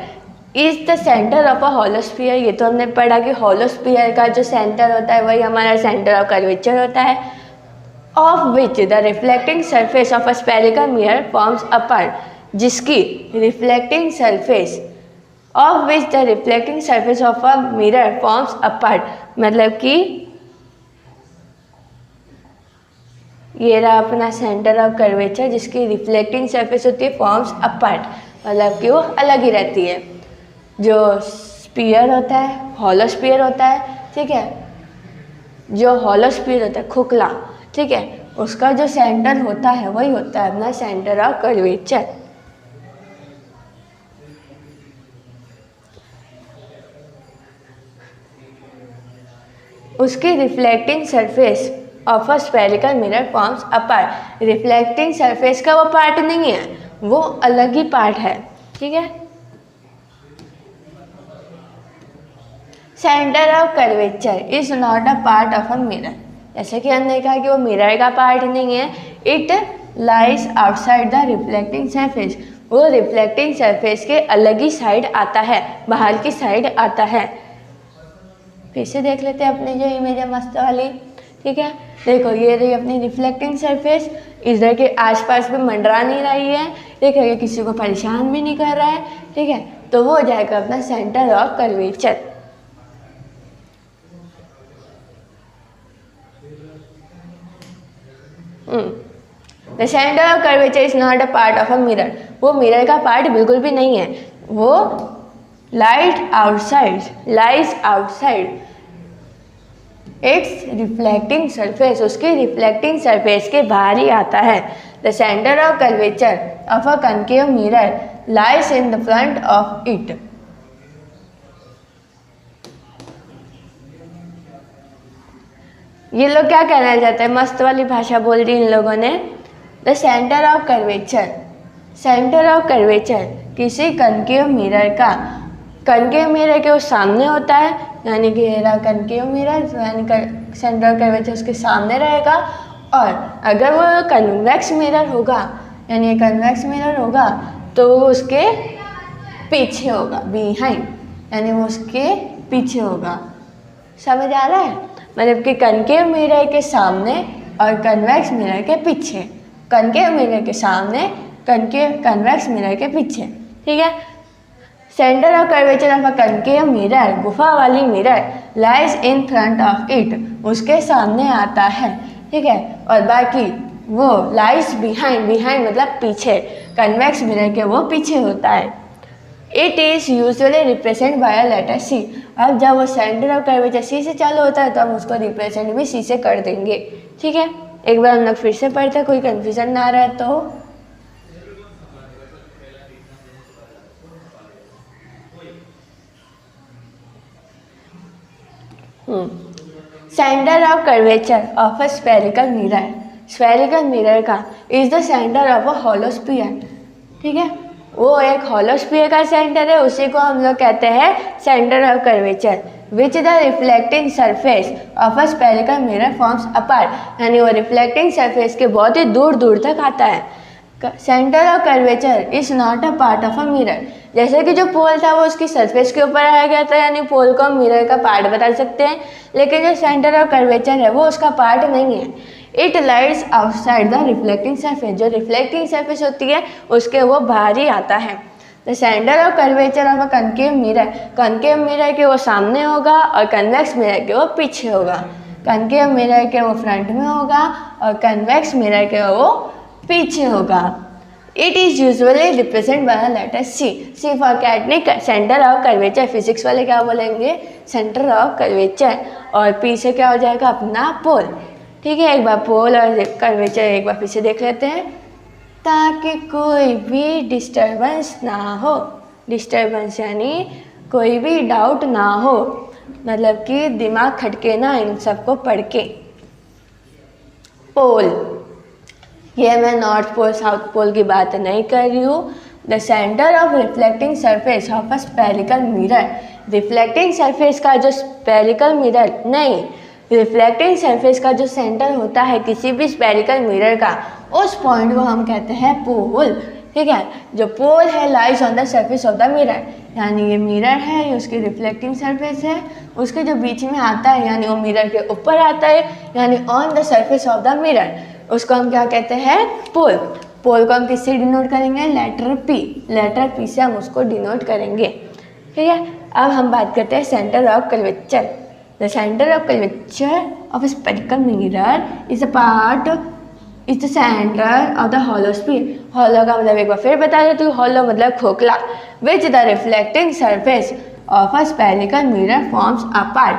is the centre of a hollow sphere. ये तो हमने पढ़ा कि हॉलो स्फीयर का जो सेंटर होता है वही हमारा सेंटर ऑफ कर्वेचर होता है। Of which the reflecting surface of a spherical mirror forms a part, जिसकी reflecting surface of which the reflecting surface of a mirror forms a part, मतलब कि ये रहा अपना सेंटर ऑफ कर्वेचर जिसकी reflecting surface होती है फॉर्म्स अ पार्ट, मतलब कि वो अलग ही रहती है। जो स्पीयर होता है, हॉलो स्पीयर होता है, ठीक है, जो हॉलो स्पीयर होता है खोखला, ठीक है, उसका जो सेंटर होता है वही होता है अपना सेंटर ऑफ कर्वेचर। उसकी reflecting surface of a spherical mirror forms a part. Reflecting surface का वो पार्ट नहीं है, वो अलग ही पार्ट है, ठीक है। Centre of curvature is not a part of a mirror. जैसे कि हमने कहा कि वो मिरर का पार्ट नहीं है, it lies outside the reflecting surface. वो रिफ्लेक्टिंग सरफेस के अलग ही साइड आता है, बाहर की साइड आता है। फिर से देख लेते हैं अपनी जो इमेज है मस्त वाली, ठीक है। देखो ये रही अपनी रिफ्लेक्टिंग सरफेस, इधर के आसपास में मंडरा नहीं रही है, ठीक है, ये किसी को परेशान भी नहीं कर रहा है, ठीक है। तो वो हो जाएगा अपना centre of curvature. The centre of curvature is not a part of a mirror. वो मिरर का पार्ट बिल्कुल भी नहीं है, वो lies outside it's reflecting surface. उसके रिफ्लेक्टिंग सरफेस के बाहर ही आता है। The centre of curvature of a concave mirror lies in the front of it. ये लोग क्या कहना चाहते हैं, मस्त वाली भाषा बोल दी इन लोगों ने। The centre of curvature, centre of curvature किसी कनकेव मिरर का, कनकेव मिरर के वो सामने होता है, यानी कि ये रहा कनकेव मिरर, यानी सेंटर ऑफ कर्वेचर उसके सामने रहेगा। और अगर वो कन्वेक्स मिरर होगा, यानी कन्वेक्स मिरर होगा, तो वो उसके पीछे होगा, बिहाइंड, यानी वो उसके पीछे होगा। समझ आ रहा है? मतलब कि कनकेव मिरर के सामने और कन्वेक्स मिरर के पीछे, कनकेव मिरर के सामने, कन्वेक्स मिरर के पीछे, ठीक है। Centre of curvature of a concave mirror, गुफा वाली mirror, lies in front of it, उसके सामने आता है, ठीक है। और बाकी वो लाइज बिहाइंड, बिहाइंड मतलब पीछे, कन्वेक्स मिरर के वो पीछे होता है। It is usually represent by a letter C. अब जब वो सेंटर ऑफ कर्वेचर सी से चालू होता है तो हम उसको रिप्रेजेंट भी सी से कर देंगे, ठीक है। एक बार हम लोग फिर से पढ़ते, कोई कंफ्यूजन ना रहे तो। Centre of curvature of a spherical mirror, spherical mirror का is the centre of a hollow sphere, ठीक है। वो एक हॉलो स्फीयर का सेंटर है, उसी को हम लोग कहते हैं centre of curvature. Which the reflecting surface of a spherical mirror forms a part, यानी वो रिफ्लेक्टिंग सरफेस के बहुत ही दूर दूर तक आता है। Centre of curvature is not a part of a mirror. जैसे कि जो पोल था वो उसकी सरफेस के ऊपर आया गया था, यानी पोल को हम मिरर का पार्ट बता सकते हैं, लेकिन जो सेंटर ऑफ कर्वेचर है वो उसका पार्ट नहीं है। It lies outside the reflecting surface, जो रिफ्लेक्टिंग सरफेस होती है उसके वो बाहर ही आता है। The centre of curvature of a concave mirror, concave mirror के वो सामने होगा और कन्वेक्स मिरर के वो पीछे होगा। कनकेव मिरर के वो फ्रंट में होगा और कन्वेक्स मिरर के वो पीछे होगा। It is usually represent by letter C. C for कैटनिक, सेंटर ऑफ कर्वेचर। फिजिक्स वाले क्या बोलेंगे, सेंटर ऑफ कर्वेचर। और पी से क्या हो जाएगा अपना पोल, ठीक है। एक बार पोल और कर्वेचर एक बार फिर से देख लेते हैं, ताकि कोई भी डिस्टर्बेंस ना हो। डिस्टर्बेंस यानी कोई भी डाउट ना हो, मतलब कि दिमाग खटके ना इन सबको पढ़ के। पोल, ये मैं नॉर्थ पोल साउथ पोल की बात नहीं कर रही हूँ। The centre of reflecting surface of a spherical mirror, reflecting surface का जो स्फेरिकल मिरर नहीं, रिफ्लेक्टिंग सरफेस का जो सेंटर होता है किसी भी स्फेरिकल मिरर का, उस पॉइंट को हम कहते हैं पोल, ठीक है। जो पोल है lies on the surface of the mirror, यानी ये मिरर है, ये उसकी रिफ्लेक्टिंग सरफेस है, उसके जो बीच में आता है यानी वो मिरर के ऊपर आता है, यानी on the surface of the mirror, उसको हम क्या कहते हैं, पोल। पोल को हम किससे डिनोट करेंगे, लेटर पी, लेटर पी से हम उसको डिनोट करेंगे, ठीक है। अब हम बात करते हैं centre of curvature. The centre of curvature of a spherical mirror is a part, is the centre of the hollow sphere. Hollow का मतलब एक बार फिर बता देती हूँ, हॉलो मतलब खोखला। विच the reflecting surface of a spherical mirror forms a part,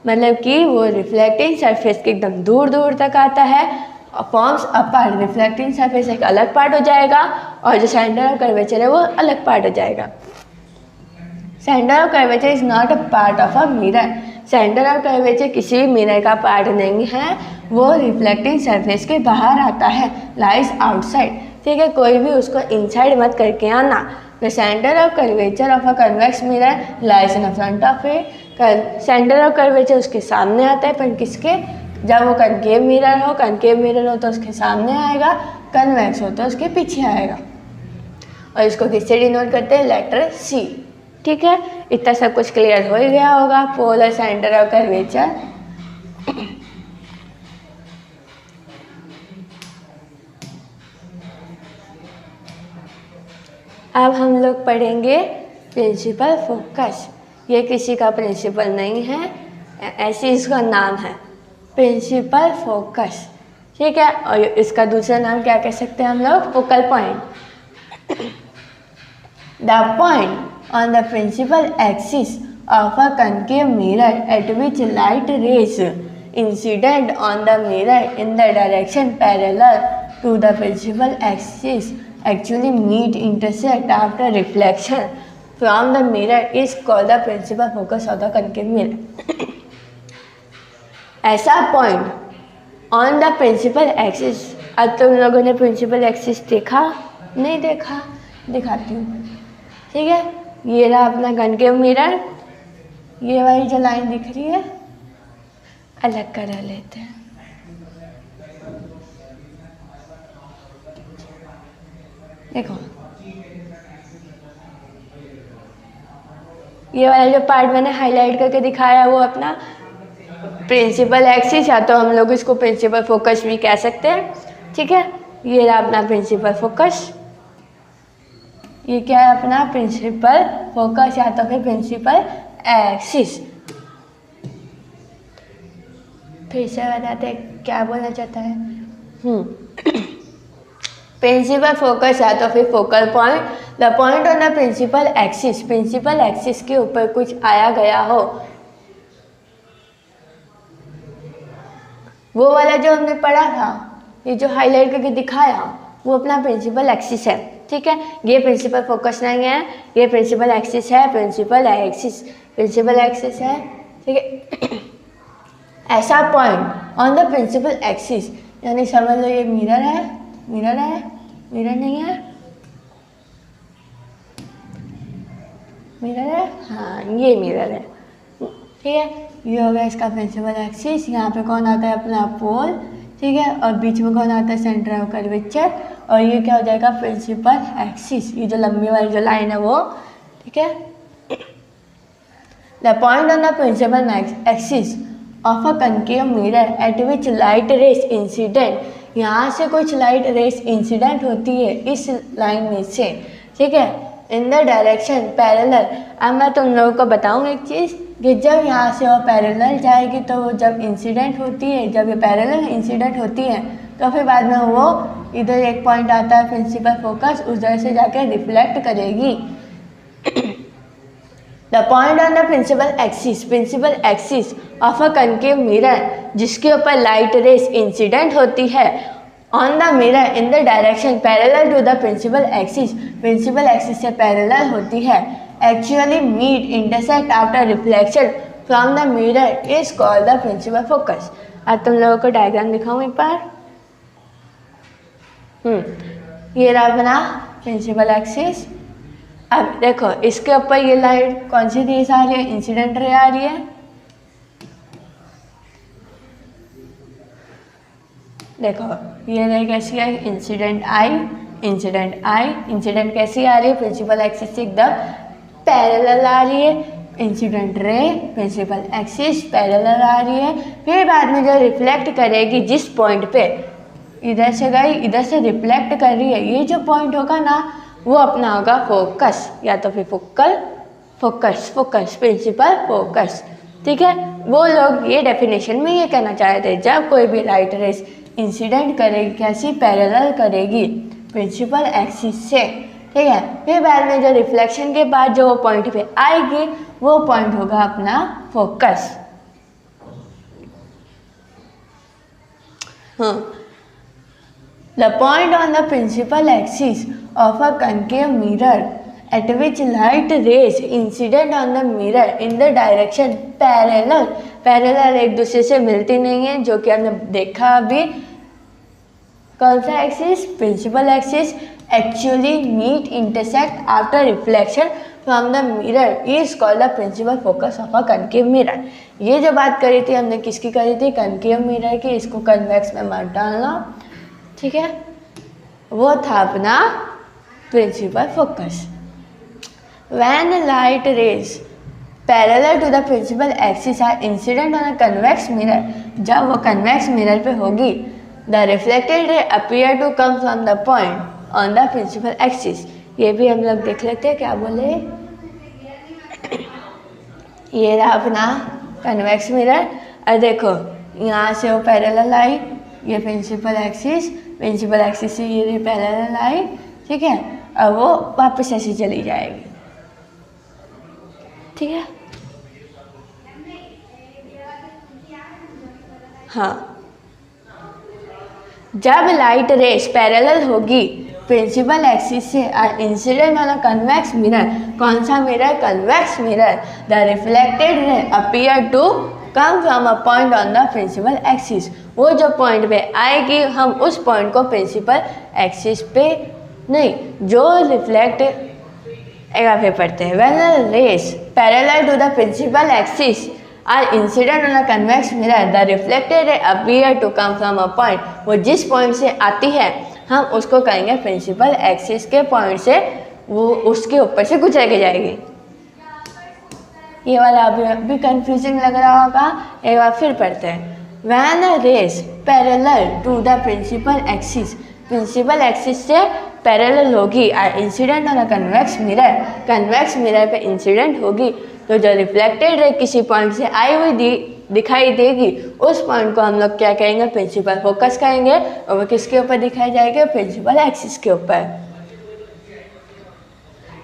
मतलब कि वो रिफ्लेक्टिंग सरफेस के एकदम दूर दूर तक आता है forms a part, reflecting surface एक अलग पार्ट हो जाएगा और जो सेंटर ऑफ कर्वेचर है वो अलग पार्ट हो जाएगा। Centre of curvature is not a part of a mirror, centre of curvature किसी भी मिरर का पार्ट नहीं है, वो रिफ्लेक्टिंग सरफेस के बाहर आता है, लाइज आउटसाइड। ठीक है, कोई भी उसको इनसाइड मत करके आना। The centre of curvature of a convex mirror lies in front of it, centre of curvature उसके सामने आता है, पर किसके, जब वो कनकेव मिरर हो तो उसके सामने आएगा, कन्वेक्स हो तो उसके पीछे आएगा। और इसको किससे डिनोट करते हैं, लेटर सी। ठीक है, इतना सब कुछ क्लियर हो ही गया होगा। Polar centre of curvature. अब हम लोग पढ़ेंगे प्रिंसिपल फोकस। ये किसी का प्रिंसिपल नहीं है, ऐसे इसका नाम है प्रिंसिपल फोकस। ठीक है, और इसका दूसरा नाम क्या कह सकते हैं हम लोग, focal point. The point on the principal axis of a concave mirror at which light rays incident on the mirror in the direction parallel to the principal axis actually intersect after reflection from the mirror is called the principal focus of the concave mirror। ऐसा point on the principal axis, अब तुम लोगों ने principal axis देखा नहीं देखा, दिखाती हूँ। ठीक है, ये रहा अपना कनकेव मिरर, ये वाली जो लाइन दिख रही है अलग करा लेते हैं। देखो ये वाला जो पार्ट मैंने हाईलाइट करके दिखाया वो अपना प्रिंसिपल एक्सिस, या तो हम लोग इसको प्रिंसिपल फोकस भी कह सकते हैं। ठीक है, ये रहा अपना प्रिंसिपल फोकस, ये क्या है अपना प्रिंसिपल फोकस या तो फिर प्रिंसिपल एक्सिस। फिर से बताते हैं क्या बोलना चाहता है। प्रिंसिपल फोकस या तो फिर focal point, the point on the principal axis, principal axis के ऊपर कुछ आया गया हो, वो वाला जो हमने पढ़ा था, ये जो हाईलाइट करके दिखाया वो अपना प्रिंसिपल एक्सिस है। ठीक है, ये प्रिंसिपल फोकस नहीं है, ये प्रिंसिपल एक्सिस है, प्रिंसिपल एक्सिस है। ठीक है, ऐसा point on the principal axis, यानी समझ लो ये मिरर है, मिरर नहीं है, मिरर है, हाँ ये मिरर है। ठीक है, ये हो गया इसका प्रिंसिपल एक्सिस। यहाँ पे कौन आता है अपना पोल, ठीक है, और बीच में कौन आता है, सेंटर ऑफ कर्वेचर, और ये क्या हो जाएगा प्रिंसिपल एक्सिस, ये जो लंबी वाली जो लाइन है वो। ठीक है, the point on the principal axis of a concave mirror at which light rays incident, यहाँ से कुछ लाइट रेस इंसिडेंट होती है इस लाइन में से। ठीक है, इन द डायरेक्शन पैरेलल। अब मैं तुम लोगों को बताऊँ एक चीज़ कि जब यहाँ से वो पैरेलल जाएगी तो वो जब इंसिडेंट होती है, जब ये पैरेलल इंसिडेंट होती है तो फिर बाद में वो इधर एक पॉइंट आता है प्रिंसिपल फोकस, उधर से जाके रिफ्लेक्ट करेगी। The point on the principal axis of a concave mirror, जिसके ऊपर लाइट रेस इंसिडेंट होती है on the mirror in the direction parallel to the principal axis से पैरेलल होती है, actually meet intersect after reflection from the mirror is called the principal focus. अब तुम लोगों को डायग्राम दिखाऊं एक बार। ये रहा अपना प्रिंसिपल एक्सिस। अब देखो इसके ऊपर ये लाइट कौन सी रेस आ रही है, इंसिडेंट रे आ रही है। देखो ये रे कैसी है, इंसिडेंट आई, इंसिडेंट कैसी आ रही है, प्रिंसिपल एक्सिस से एकदम पैरेलल आ रही है, incident ray principal axis parallel आ रही है। फिर बाद में जो रिफ्लेक्ट करेगी जिस पॉइंट पे, इधर से गई इधर से रिफ्लेक्ट कर रही है, ये जो पॉइंट होगा ना वो अपना होगा फोकस या तो फिर फोकस प्रिंसिपल फोकस। ठीक है, वो लोग ये डेफिनेशन में ये कहना चाह रहे थे जब कोई भी लाइट रेस इंसिडेंट करेगी कैसी, पैरेलल करेगी प्रिंसिपल एक्सिस से। ठीक है, फिर बाद में जो रिफ्लेक्शन के बाद जो पॉइंट पे आएगी वो पॉइंट होगा अपना फोकस। हाँ, the point on the principal axis of a concave mirror at which light rays incident on the mirror in the direction parallel एक दूसरे से मिलती नहीं है, जो कि हमने देखा अभी। कौन सा axis? Principal axis actually meet intersect after reflection from the mirror is called the principal focus of a concave mirror। ये जो बात करी थी हमने किसकी करी थी? कनकेव मिरर की। इसको कन्वेक्स में मत डालना, ठीक है। वो था अपना principal focus. When light rays parallel to the principal axis are incident on a convex mirror, जब वो convex mirror पे होगी, the reflected ray appear to come from the point on the principal axis। ये भी हम लोग देख लेते हैं, क्या बोले। ये रहा अपना convex mirror। और देखो यहाँ से वो पैरेलल आई, ये प्रिंसिपल एक्सिस से ये पैरेलल आई, ठीक है। अब वो वापस ऐसे चली जाएगी, ठीक है। हाँ, जब लाइट रेस पैरेलल होगी प्रिंसिपल एक्सिस से और incident on a convex mirror, कौन सा mirror? Convex mirror. The reflected ray appear to come from a point on the principal axis. वो जो पॉइंट पे आएगी, हम उस पॉइंट को प्रिंसिपल एक्सिस पे नहीं, जो रिफ्लेक्ट पे पढ़ते हैं। When the rays parallel to the principal axis are incident on a convex mirror, the reflected ray appear to come from a point। वो जिस पॉइंट से आती है हम उसको कहेंगे प्रिंसिपल एक्सिस के पॉइंट से, वो उसके ऊपर से गुजर के जाएगी। ये वाला अभी कंफ्यूजिंग लग रहा होगा, एक बार फिर पढ़ते हैं। When the rays parallel to the principal axis, principal axis से पैरेलल होगी और incident on a convex mirror पे इंसिडेंट होगी, तो जो रिफ्लेक्टेड रे किसी पॉइंट से आई हुई दिखाई देगी, उस पॉइंट को हम लोग क्या कहेंगे? प्रिंसिपल फोकस कहेंगे। और वो किसके ऊपर दिखाई जाएगा? प्रिंसिपल एक्सिस के ऊपर।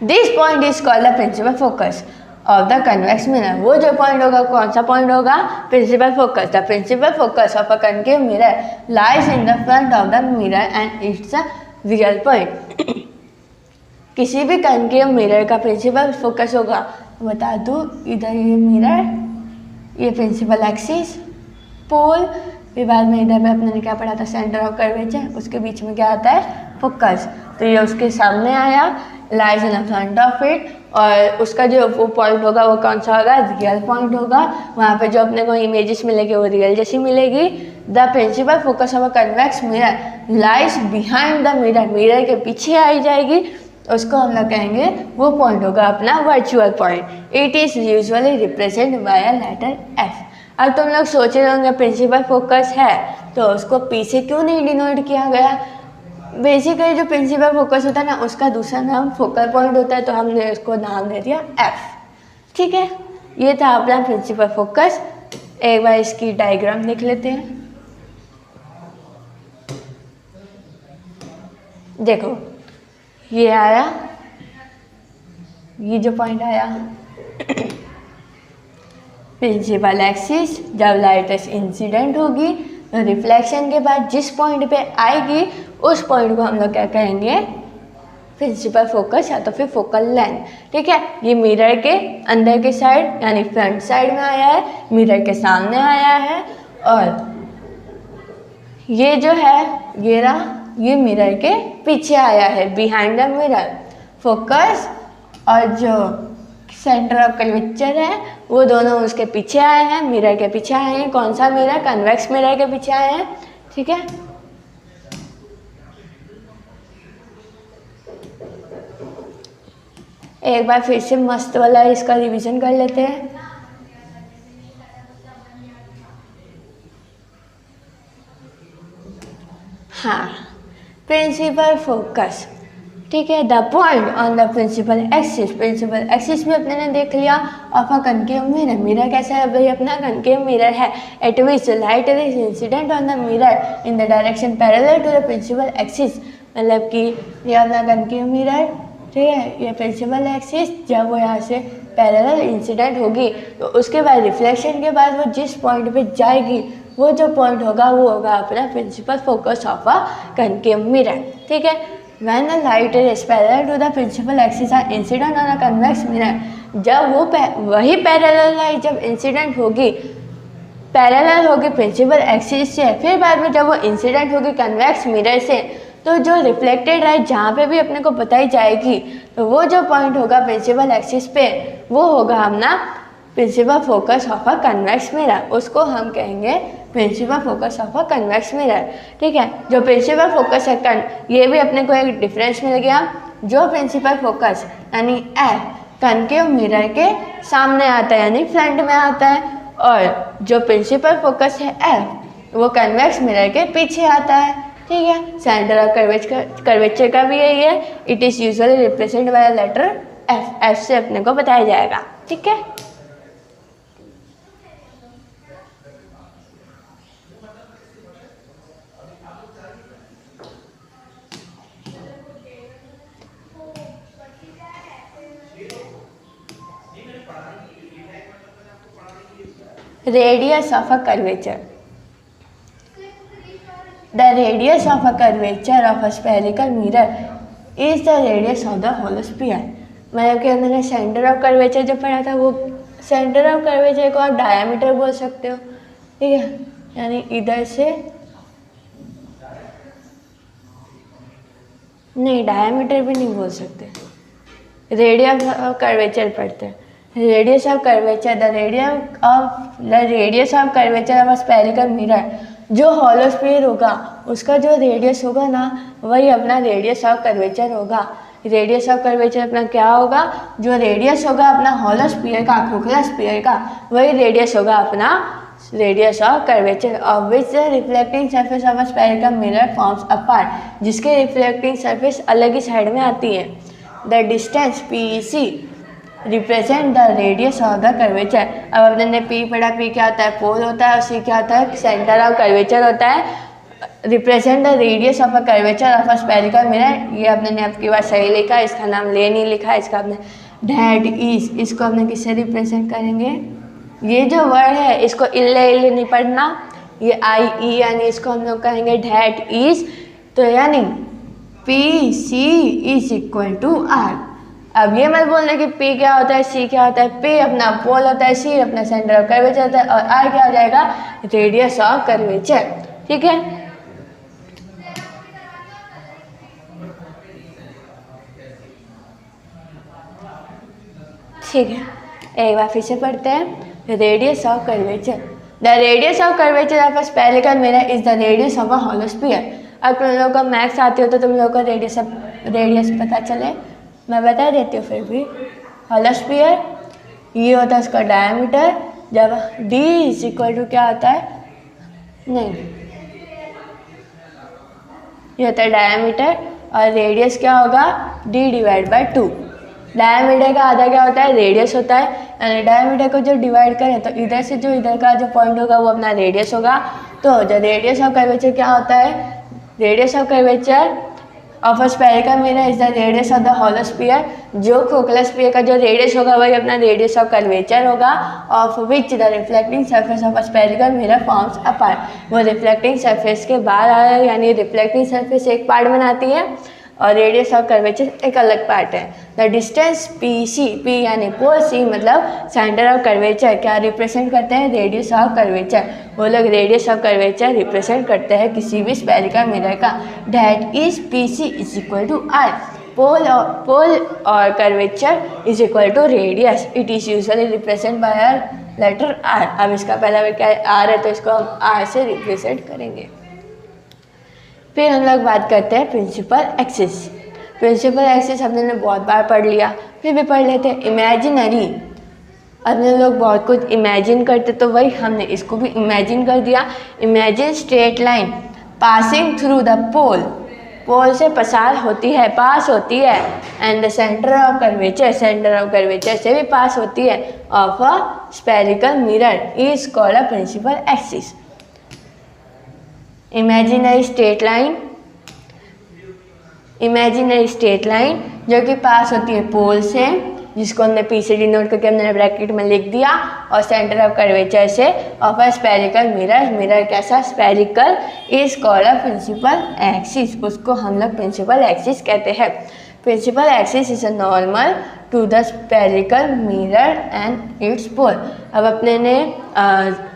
This point is called the principal focus of the convex mirror. वो जो पॉइंट होगा, कौन सा पॉइंट होगा? Principal focus. The principal focus of a concave mirror lies in the front of the mirror and it's a real point. किसी भी concave mirror का principal focus होगा, बता दूँ, इधर ये मिरर, ये प्रिंसिपल एक्सिस, पोल, फिर बाद में इधर में अपने ने क्या पढ़ा था? सेंटर ऑफ कर्वेचर, उसके बीच में क्या आता है? फोकस। तो ये उसके सामने आया, lies in the front of it, और उसका जो वो पॉइंट होगा वो कौन सा होगा? रियल पॉइंट होगा। वहाँ पे जो अपने को इमेजेस मिलेगी वो रियल जैसी मिलेगी। The principal focus of a convex mirror lies behind the mirror के पीछे आई जाएगी, उसको हम लोग कहेंगे वो पॉइंट होगा अपना virtual point. It is usually represent by a letter F. अब तुम लोग सोच रहे होंगे प्रिंसिपल फोकस है तो उसको पी से क्यों नहीं डिनोट किया गया? बेसिकली जो प्रिंसिपल फोकस होता है ना, उसका दूसरा नाम फोकल पॉइंट होता है, तो हमने उसको नाम दे दिया एफ, ठीक है। ये था अपना प्रिंसिपल फोकस। एक बार इसकी डायग्राम देख लेते हैं। देखो ये आया, ये जो पॉइंट आया प्रिंसिपल एक्सिस, जब लाइट इंसिडेंट होगी तो रिफ्लेक्शन के बाद जिस पॉइंट पे आएगी उस पॉइंट को हम लोग क्या कहेंगे? प्रिंसिपल फोकस या तो फिर फोकल लेंथ, ठीक है। ये मिरर के अंदर के साइड यानी फ्रंट साइड में आया है, मिरर के सामने आया है, और ये जो है ये रहा, ये मिरर के पीछे आया है, बिहाइंड द मिरर फोकस, और जो सेंटर ऑफ कर्वेचर है वो दोनों उसके पीछे आए हैं, मिरर के पीछे आए हैं। कौन सा मिरर? कन्वेक्स मिरर के पीछे आए हैं, ठीक है। एक बार फिर से मस्त वाला इसका रिवीजन कर लेते हैं। हाँ, प्रिंसिपल फोकस, ठीक है। The point on the principal axis में अपने ने देख लिया of a concave mirror. Mirror कैसा है भाई? अपना कनकेव मिरर है। At which light is incident on the mirror in the direction parallel to the principal axis, मतलब कि ये अपना कनकेव मिरर, ठीक है। ये प्रिंसिपल एक्सिस जब वो यहाँ से पैरेलल इंसिडेंट होगी तो उसके बाद रिफ्लेक्शन के बाद वो जिस पॉइंट पे जाएगी वो जो पॉइंट होगा वो होगा अपना principal focus of a concave mirror. ठीक है, when the light is parallel to the principal axis are incident on a convex mirror, जब वो वही पैरेलल लाइट जब इंसिडेंट होगी, पैरेलल होगी प्रिंसिपल एक्सिस से, फिर बाद में जब वो इंसिडेंट होगी कन्वेक्स मिरर से, तो जो रिफ्लेक्टेड लाइट जहाँ पे भी अपने को बताई जाएगी, तो वो जो पॉइंट होगा प्रिंसिपल एक्सिस पे, वो होगा अपना principal focus of a convex mirror, उसको हम कहेंगे principal focus of a convex mirror. ठीक है, जो प्रिंसिपल फोकस है ये भी अपने को एक डिफरेंस मिल गया। जो प्रिंसिपल फोकस यानी एफ कनकेव मिरर के सामने आता है यानी फ्रंट में आता है, और जो प्रिंसिपल फोकस है एफ वो कन्वेक्स मिरर के पीछे आता है। ठीक है, सेंटर ऑफ कर्वेचर का भी यही है, it is usually represent by letter F, F से अपने को बताया जाएगा। ठीक है, radius of a curvature. The radius of a curvature of a spherical mirror is the radius of the hollow sphere. मतलब कि हमने सेंटर ऑफ कर्वेचर जो पढ़ा था, वो सेंटर ऑफ कर्वेचर को आप डायमीटर बोल सकते हो। ठीक है, यानी इधर से नहीं, डायमीटर भी नहीं बोल सकते, रेडियस ऑफ कर्वेचर पढ़ते हैं। Radius of curvature, the radius of curvature of spherical mirror, जो हॉलो स्फीयर होगा उसका जो रेडियस होगा ना, वही अपना रेडियस ऑफ कर्वेचर होगा। रेडियस ऑफ कर्वेचर अपना क्या होगा, जो रेडियस होगा अपना हॉलो स्फीयर का, खोखला स्फीयर का, वही रेडियस होगा अपना radius of curvature of which the reflecting surface of a spherical mirror forms a part, जिसके रिफ्लेक्टिंग सरफेस अलग ही साइड में आती है। The distance PEC represent the radius of the curvature. अब अपने ने पी पढ़ा, पी क्या होता है, पोल होता है, और सी क्या होता है, सेंटर ऑफ कर्वेचर होता है। Represent the radius of a curvature of a spherical mirror, ये अपने ने आपकी बात सही लिखा, इसका नाम ले नहीं लिखा, इसका आपने दैट इज, इसको अपने किससे रिप्रेजेंट करेंगे, ये जो वर्ड है इसको इल्ले इल्ले नहीं पढ़ना, ये IE यानी इसको हम लोग कहेंगे दैट इज, तो यानी PC is equal to R। अब ये मत बोलना कि P क्या होता है, C क्या होता है। P अपना पोल होता है, C अपना सेंटर ऑफ कर्वेचर होता है, और R क्या हो जाएगा, रेडियस ऑफ कर्वेचर। ठीक है, ठीक है, एक बार फिर से पढ़ते हैं। Radius of curvature, the radius of curvature of a spherical mirror is the radius of a hollow sphere. अब तुम लोगों को मैथ्स आती हो तो तुम लोगों को रेडियस पता चले, मैं बता देती हूँ। फिर भी हॉलो स्फीयर ये होता है उसका डायमीटर, जब D इज इक्वल टू क्या होता है, नहीं, ये होता है डायमीटर, और रेडियस क्या होगा, D डिवाइड बाय 2। डायमीटर का आधा क्या होता है, रेडियस होता है, यानी डायमीटर को जो डिवाइड करें तो इधर से जो इधर का जो पॉइंट होगा वो अपना रेडियस होगा। तो जो रेडियस ऑफ कर्वेचर क्या होता है, radius of curvature of a spherical mirror is the radius of the hollow sphere. जो खोखला स्फीयर का जो रेडियस होगा वही अपना रेडियस ऑफ कर्वेचर होगा, of which the reflecting surface of a spherical mirror forms a part. वो reflecting surface के बाहर आ रहा है, यानी रिफ्लेक्टिंग सरफेस एक पार्ट बनाती है और रेडियस ऑफ कर्वेचर एक अलग पार्ट है। द डिस्टेंस PC, P यानी पोल, C मतलब सेंटर ऑफ कर्वेचर, क्या रिप्रेजेंट करते हैं, रेडियस ऑफ कर्वेचर। वो लोग रेडियस ऑफ कर्वेचर रिप्रेजेंट करते हैं किसी भी स्फेरिकल मिरर का। That is PC is equal to R। Pole और curvature is equal to radius, it is usually represent by a letter R। अब इसका पहला क्या है, R है, तो इसको हम R से रिप्रेजेंट करेंगे। फिर हम लोग बात करते हैं प्रिंसिपल एक्सिस। प्रिंसिपल एक्सिस हमने बहुत बार पढ़ लिया, फिर भी पढ़ लेते हैं। इमेजिनरी, अपने लोग बहुत कुछ इमेजिन करते, तो वही हमने इसको भी इमेजिन कर दिया। Imagine straight line passing through the pole, pole से पसार होती है, पास होती है, and the centre of curvature, centre of curvature से भी पास होती है, of a spherical mirror is called a principal axis. Imaginary straight line, imaginary straight line जो कि पास होती है पोल से, जिसको हमने पी से डिनोट करके हमने ब्रैकेट में लिख दिया, और सेंटर ऑफ कर्वेचर से of a spherical mirror, mirror कैसा spherical, is called a principal axis, उसको हम लोग प्रिंसिपल एक्सिस कहते हैं। Principal axis is a normal to the spherical mirror and its pole. अब अपने ने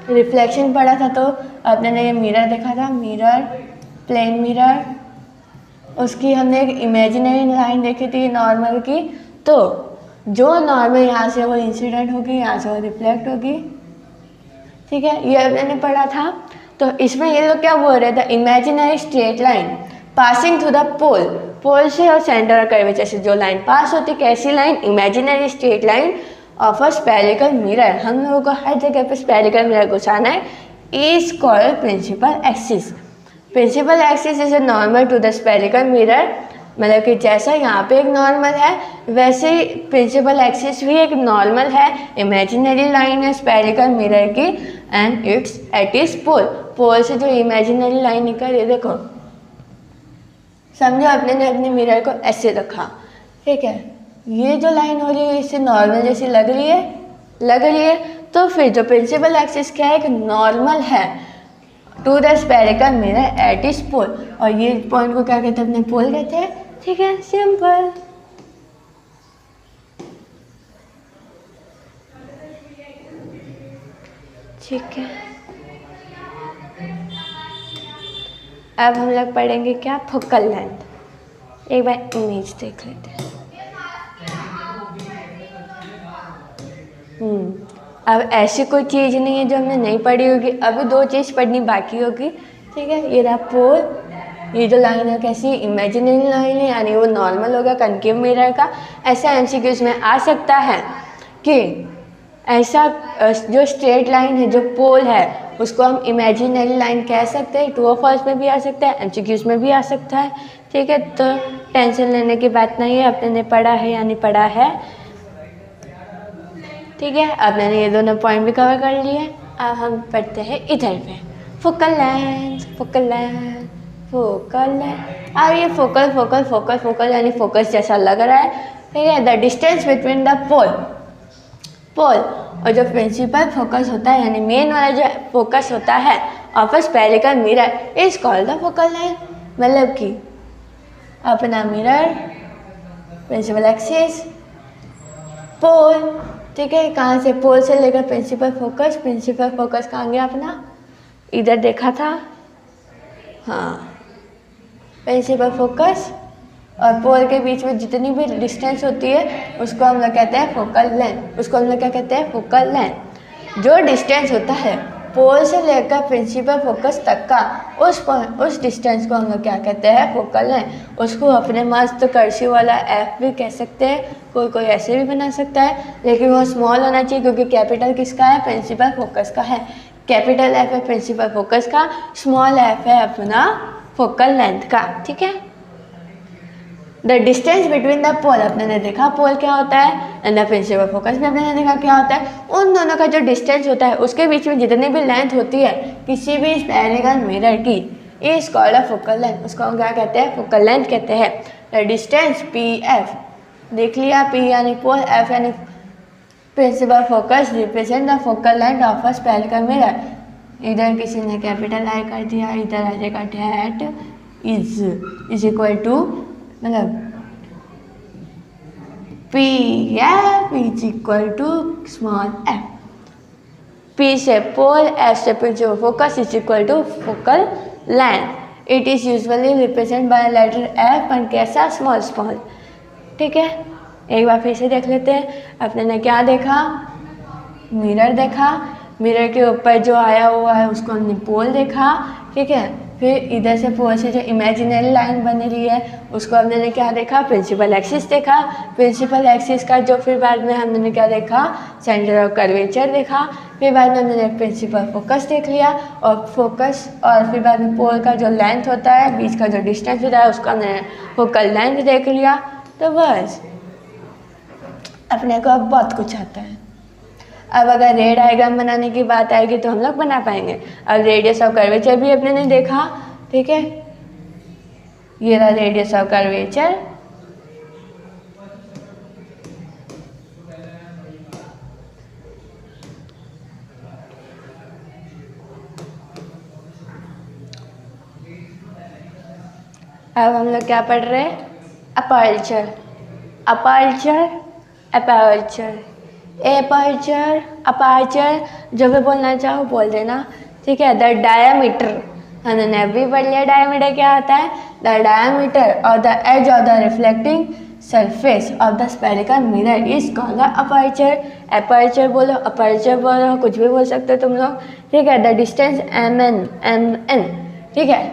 रिफ्लेक्शन पढ़ा था, तो अपने ने ये मिरर देखा था, मिरर, प्लेन मिरर, उसकी हमने एक इमेजिनरी लाइन देखी थी नॉर्मल की, तो जो नॉर्मल यहाँ से वो इंसिडेंट होगी, यहाँ से वो रिफ्लेक्ट होगी, ठीक है, ये अपने ने पढ़ा था। तो इसमें ये लोग क्या बोल रहे थे, imaginary straight line passing through the pole, pole से और सेंटर ऑफ कर्वेचर से जो लाइन पास होती, कैसी line, imaginary straight line of a spherical mirror, हम लोगों को हर जगह पे स्फेरिकल मिरर घुसाना है, is called principal axis. Principal axis is a normal to the spherical mirror, मतलब कि जैसा यहाँ पे एक नॉर्मल है वैसे ही प्रिंसिपल एक्सिस भी एक नॉर्मल है, इमेजिनरी लाइन है स्फेरिकल मिरर की, and its at is pole, pole से जो इमेजिनरी लाइन निकल रही है, देखो समझो अपने ने अपने मिरर को ऐसे रखा, ठीक है, ये जो लाइन हो रही है इससे नॉर्मल जैसी लग रही है, तो फिर जो प्रिंसिपल एक्सिस क्या है, एक नॉर्मल है to the spherical mirror at is pole, और ये पॉइंट को क्या कहते हैं, अपने पोल कहते हैं, ठीक है, सिंपल। ठीक है, अब हम लोग पढ़ेंगे क्या, फोकल लेंथ। एक बार इमेज देख लेते हैं। अब ऐसी कोई चीज़ नहीं है जो हमने नहीं पढ़ी होगी, अभी 2 चीज़ पढ़नी बाकी होगी, ठीक है। ये रहा पोल, ये जो लाइन है कैसी, इमेजिनरी लाइन है, यानी वो नॉर्मल होगा कनकेव मिरर का। ऐसा एमसीक्यूज में आ सकता है कि ऐसा जो स्ट्रेट लाइन है, जो पोल है, उसको हम इमेजिनरी लाइन कह सकते हैं, ट्रू और फॉल्स में भी आ सकता है, एमसीक्यूज में भी आ सकता है, ठीक है। तो टेंशन लेने की बात नहीं है, अपने ने पढ़ा है यानी पढ़ा है, ठीक है। अब मैंने ये दोनों पॉइंट भी कवर कर लिए। अब हम पढ़ते हैं इधर पे, focal length, focal length, focal length. अब ये फोकल फोकल फोकल फोकल यानी फोकस जैसा लग रहा है, ठीक है। द डिस्टेंस बिटवीन द पोल और जो प्रिंसिपल फोकस होता है, यानी मेन वाला जो फोकस होता है of a spherical mirror is called the focal length. मतलब कि अपना मिरर, प्रिंसिपल एक्सिस, पोल, ठीक है। कहाँ से, पोल से लेकर प्रिंसिपल फोकस कहाँ गया अपना, इधर देखा था, हाँ, प्रिंसिपल फोकस और पोल के बीच में जितनी भी डिस्टेंस होती है उसको हम लोग कहते हैं फोकल लेंथ, उसको हम लोग क्या कहते हैं, फोकल लेंथ। जो डिस्टेंस होता है पोल से लेकर प्रिंसिपल फोकस तक का, उस डिस्टेंस को हम लोग क्या कहते हैं, फोकल लेंथ। उसको अपने मस्त कर्सिव वाला एफ भी कह सकते हैं, कोई ऐसे भी बना सकता है, लेकिन वो स्मॉल होना चाहिए क्योंकि कैपिटल किसका है, प्रिंसिपल फोकस का है। कैपिटल एफ है प्रिंसिपल फोकस का, स्मॉल एफ है अपना फोकल लेंथ का, ठीक है। द डिस्टेंस बिटवीन द पोल, अपने ने देखा पोल क्या होता है, एंड द प्रिंसिपल फोकस भी अपने ने देखा क्या होता है। उन दोनों का जो डिस्टेंस होता है उसके बीच में जितनी भी लेंथ होती है किसी भी स्फेरिकल मिरर की, is called a focal length. उसको हम क्या कहते हैं, फोकल लेंथ कहते हैं। द डिस्टेंस पी एफ, देख लिया, पी यानी पोल, एफ यानी principal focus, represent the focal length of a spherical mirror. इधर किसी ने कैपिटल आई कर दिया, इधर ऐसे कर दिया, एट इज इक्वल टू, मतलब P F is equal to small F, P से पोल, एफ से principal focus is equal to focal length. It is usually represent by letter F, पर कैसा, स्मॉल, ठीक है। एक बार फिर से देख लेते हैं। अपने ने क्या देखा, मिरर देखा, मिरर के ऊपर जो आया हुआ है उसको हमने पोल देखा, ठीक है। फिर इधर से पोल से जो इमेजिनरी लाइन बन रही है उसको हमने क्या देखा, प्रिंसिपल एक्सिस देखा। प्रिंसिपल एक्सिस का जो फिर बाद में हमने क्या देखा, सेंटर ऑफ कर्वेचर देखा। फिर बाद में हमने प्रिंसिपल फोकस देख लिया, और फोकस और फिर बाद में पोल का जो लेंथ होता है, बीच का जो डिस्टेंस होता है उसको हमने फोकल लेंथ देख लिया। तो बस अपने को अब बहुत कुछ आता है। अब अगर रे डायग्राम बनाने की बात आएगी तो हम लोग बना पाएंगे। अब रेडियस ऑफ कर्वेचर भी अपने ने देखा, ठीक है। ये रहा रेडियस ऑफ कर्वेचर, अब हम लोग क्या पढ़ रहे हैं? Aperture, aperture, aperture, aperture, aperture, जो भी बोलना चाहो बोल देना, ठीक है। द डायमीटर, हमने अभी पढ़ लिया डायमीटर क्या होता है। द डायमीटर और the edge of the reflecting surface of the spherical mirror is called the aperture. Aperture बोलो, अपर्चर बोलो, कुछ भी बोल सकते हो तुम लोग, ठीक है। द डिस्टेंस MN, ठीक है,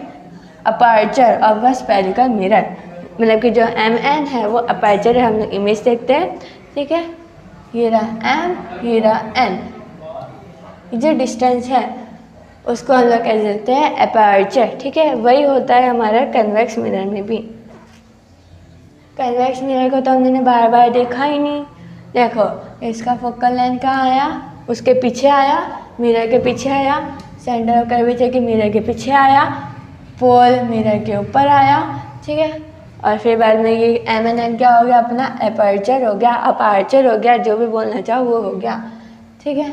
aperture of the spherical mirror, मतलब कि जो MN है वो अपर्चर है। हम लोग इमेज देखते हैं, ठीक है। ये रहा M, ये रहा N, जो डिस्टेंस है उसको हम लोग कह देते हैं अपर्चर, ठीक है। वही होता है हमारा कन्वेक्स मिरर में भी। कन्वेक्स मिरर को तो हमने बार बार देखा ही नहीं। देखो इसका फोकल लेंथ कहाँ आया, उसके पीछे आया, मिरर के पीछे आया, सेंटर ऑफ कर्वेचर के मिरर के पीछे आया, पोल मिरर के ऊपर आया, ठीक है। और फिर बाद में ये MN क्या हो गया, अपना अपर्चर हो गया, अपर्चर हो गया, जो भी बोलना चाहो वो हो गया, ठीक है।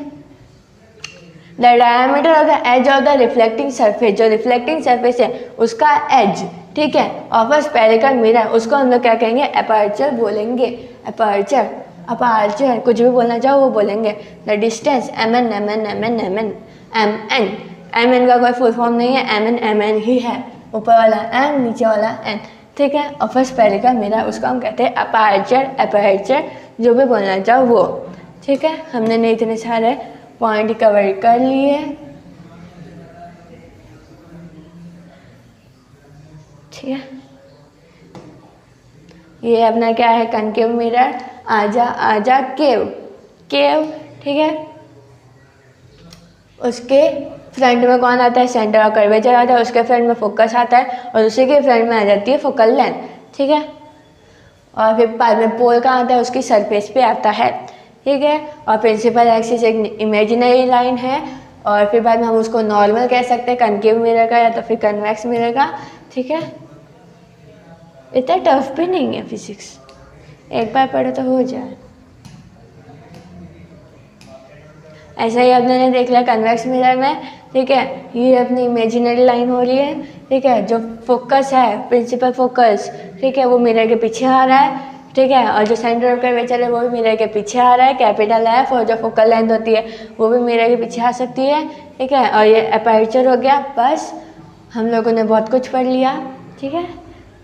The diameter of the edge of the reflecting surface, जो रिफ्लेक्टिंग सरफेस है उसका एज, ठीक है, ऑफ अ स्फेरिकल मिरर, उसको हम लोग क्या कहेंगे, अपर्चर बोलेंगे। अपर्चर, अपर्चर, कुछ भी बोलना चाहो वो बोलेंगे। The distance MN, MN, MN, MN, MN, MN का कोई फुल फॉर्म नहीं है, MN MN ही है, ऊपर वाला M, नीचे वाला N, ठीक है। ऑफ अ स्फेरिकल मिरर, उसको हम कहते हैं अपर्चर, अपर्चर, जो भी बोलना चाहो वो, ठीक है। हमने नहीं इतने सारे पॉइंट कवर कर लिए, ठीक है। ये अपना क्या है, कनकेव मिरर, आजा आजा केव, केव, ठीक है। उसके फ्रंट में कौन आता है, सेंटर ऑफ कर्वेचर आता है, उसके फ्रंट में फोकस आता है और उसी के फ्रंट में आ जाती है फोकल लेंथ, ठीक है। और फिर बाद में पोल कहाँ आता है, उसकी सरफेस पे आता है, ठीक है। और प्रिंसिपल एक्सिस एक इमेजिनरी लाइन है, और फिर बाद में हम उसको नॉर्मल कह सकते हैं कनकेव मिरर का या तो फिर कन्वेक्स मिरर का, ठीक है। इतना टफ भी नहीं है फिजिक्स, एक बार पढ़ो तो हो जाए। ऐसा ही आपने देख लिया कन्वेक्स मिरर में, ठीक है। ये अपनी इमेजिनरी लाइन हो रही है, ठीक है। जो फोकस है, प्रिंसिपल फोकस, ठीक है, वो मिरर के पीछे आ रहा है, ठीक है। और जो सेंटर ऑफ कर्वेचर है वो भी मिरर के पीछे आ रहा है, कैपिटल F, और जो फोकल लेंथ होती है वो भी मिरर के पीछे आ सकती है, ठीक है। और ये अपर्चर हो गया। बस हम लोगों ने बहुत कुछ पढ़ लिया, ठीक है।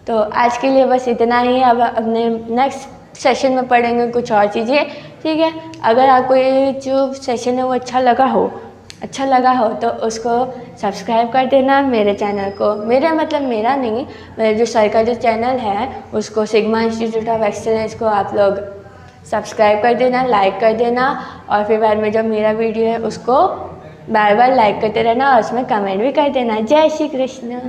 तो आज के लिए बस इतना ही। अब अपने नेक्स्ट सेशन में पढ़ेंगे कुछ और चीज़ें, ठीक है। अगर आपको ये जो सेशन है वो अच्छा लगा हो तो उसको सब्सक्राइब कर देना मेरे चैनल को। मेरा मतलब मेरा नहीं, मेरे जो सर का जो चैनल है उसको सिग्मा इंस्टीट्यूट ऑफ एक्सेलेंस को आप लोग सब्सक्राइब कर देना, लाइक कर देना, और फिर बाद में जो मेरा वीडियो है उसको बार बार लाइक करते रहना और उसमें कमेंट भी कर देना। जय श्री कृष्ण।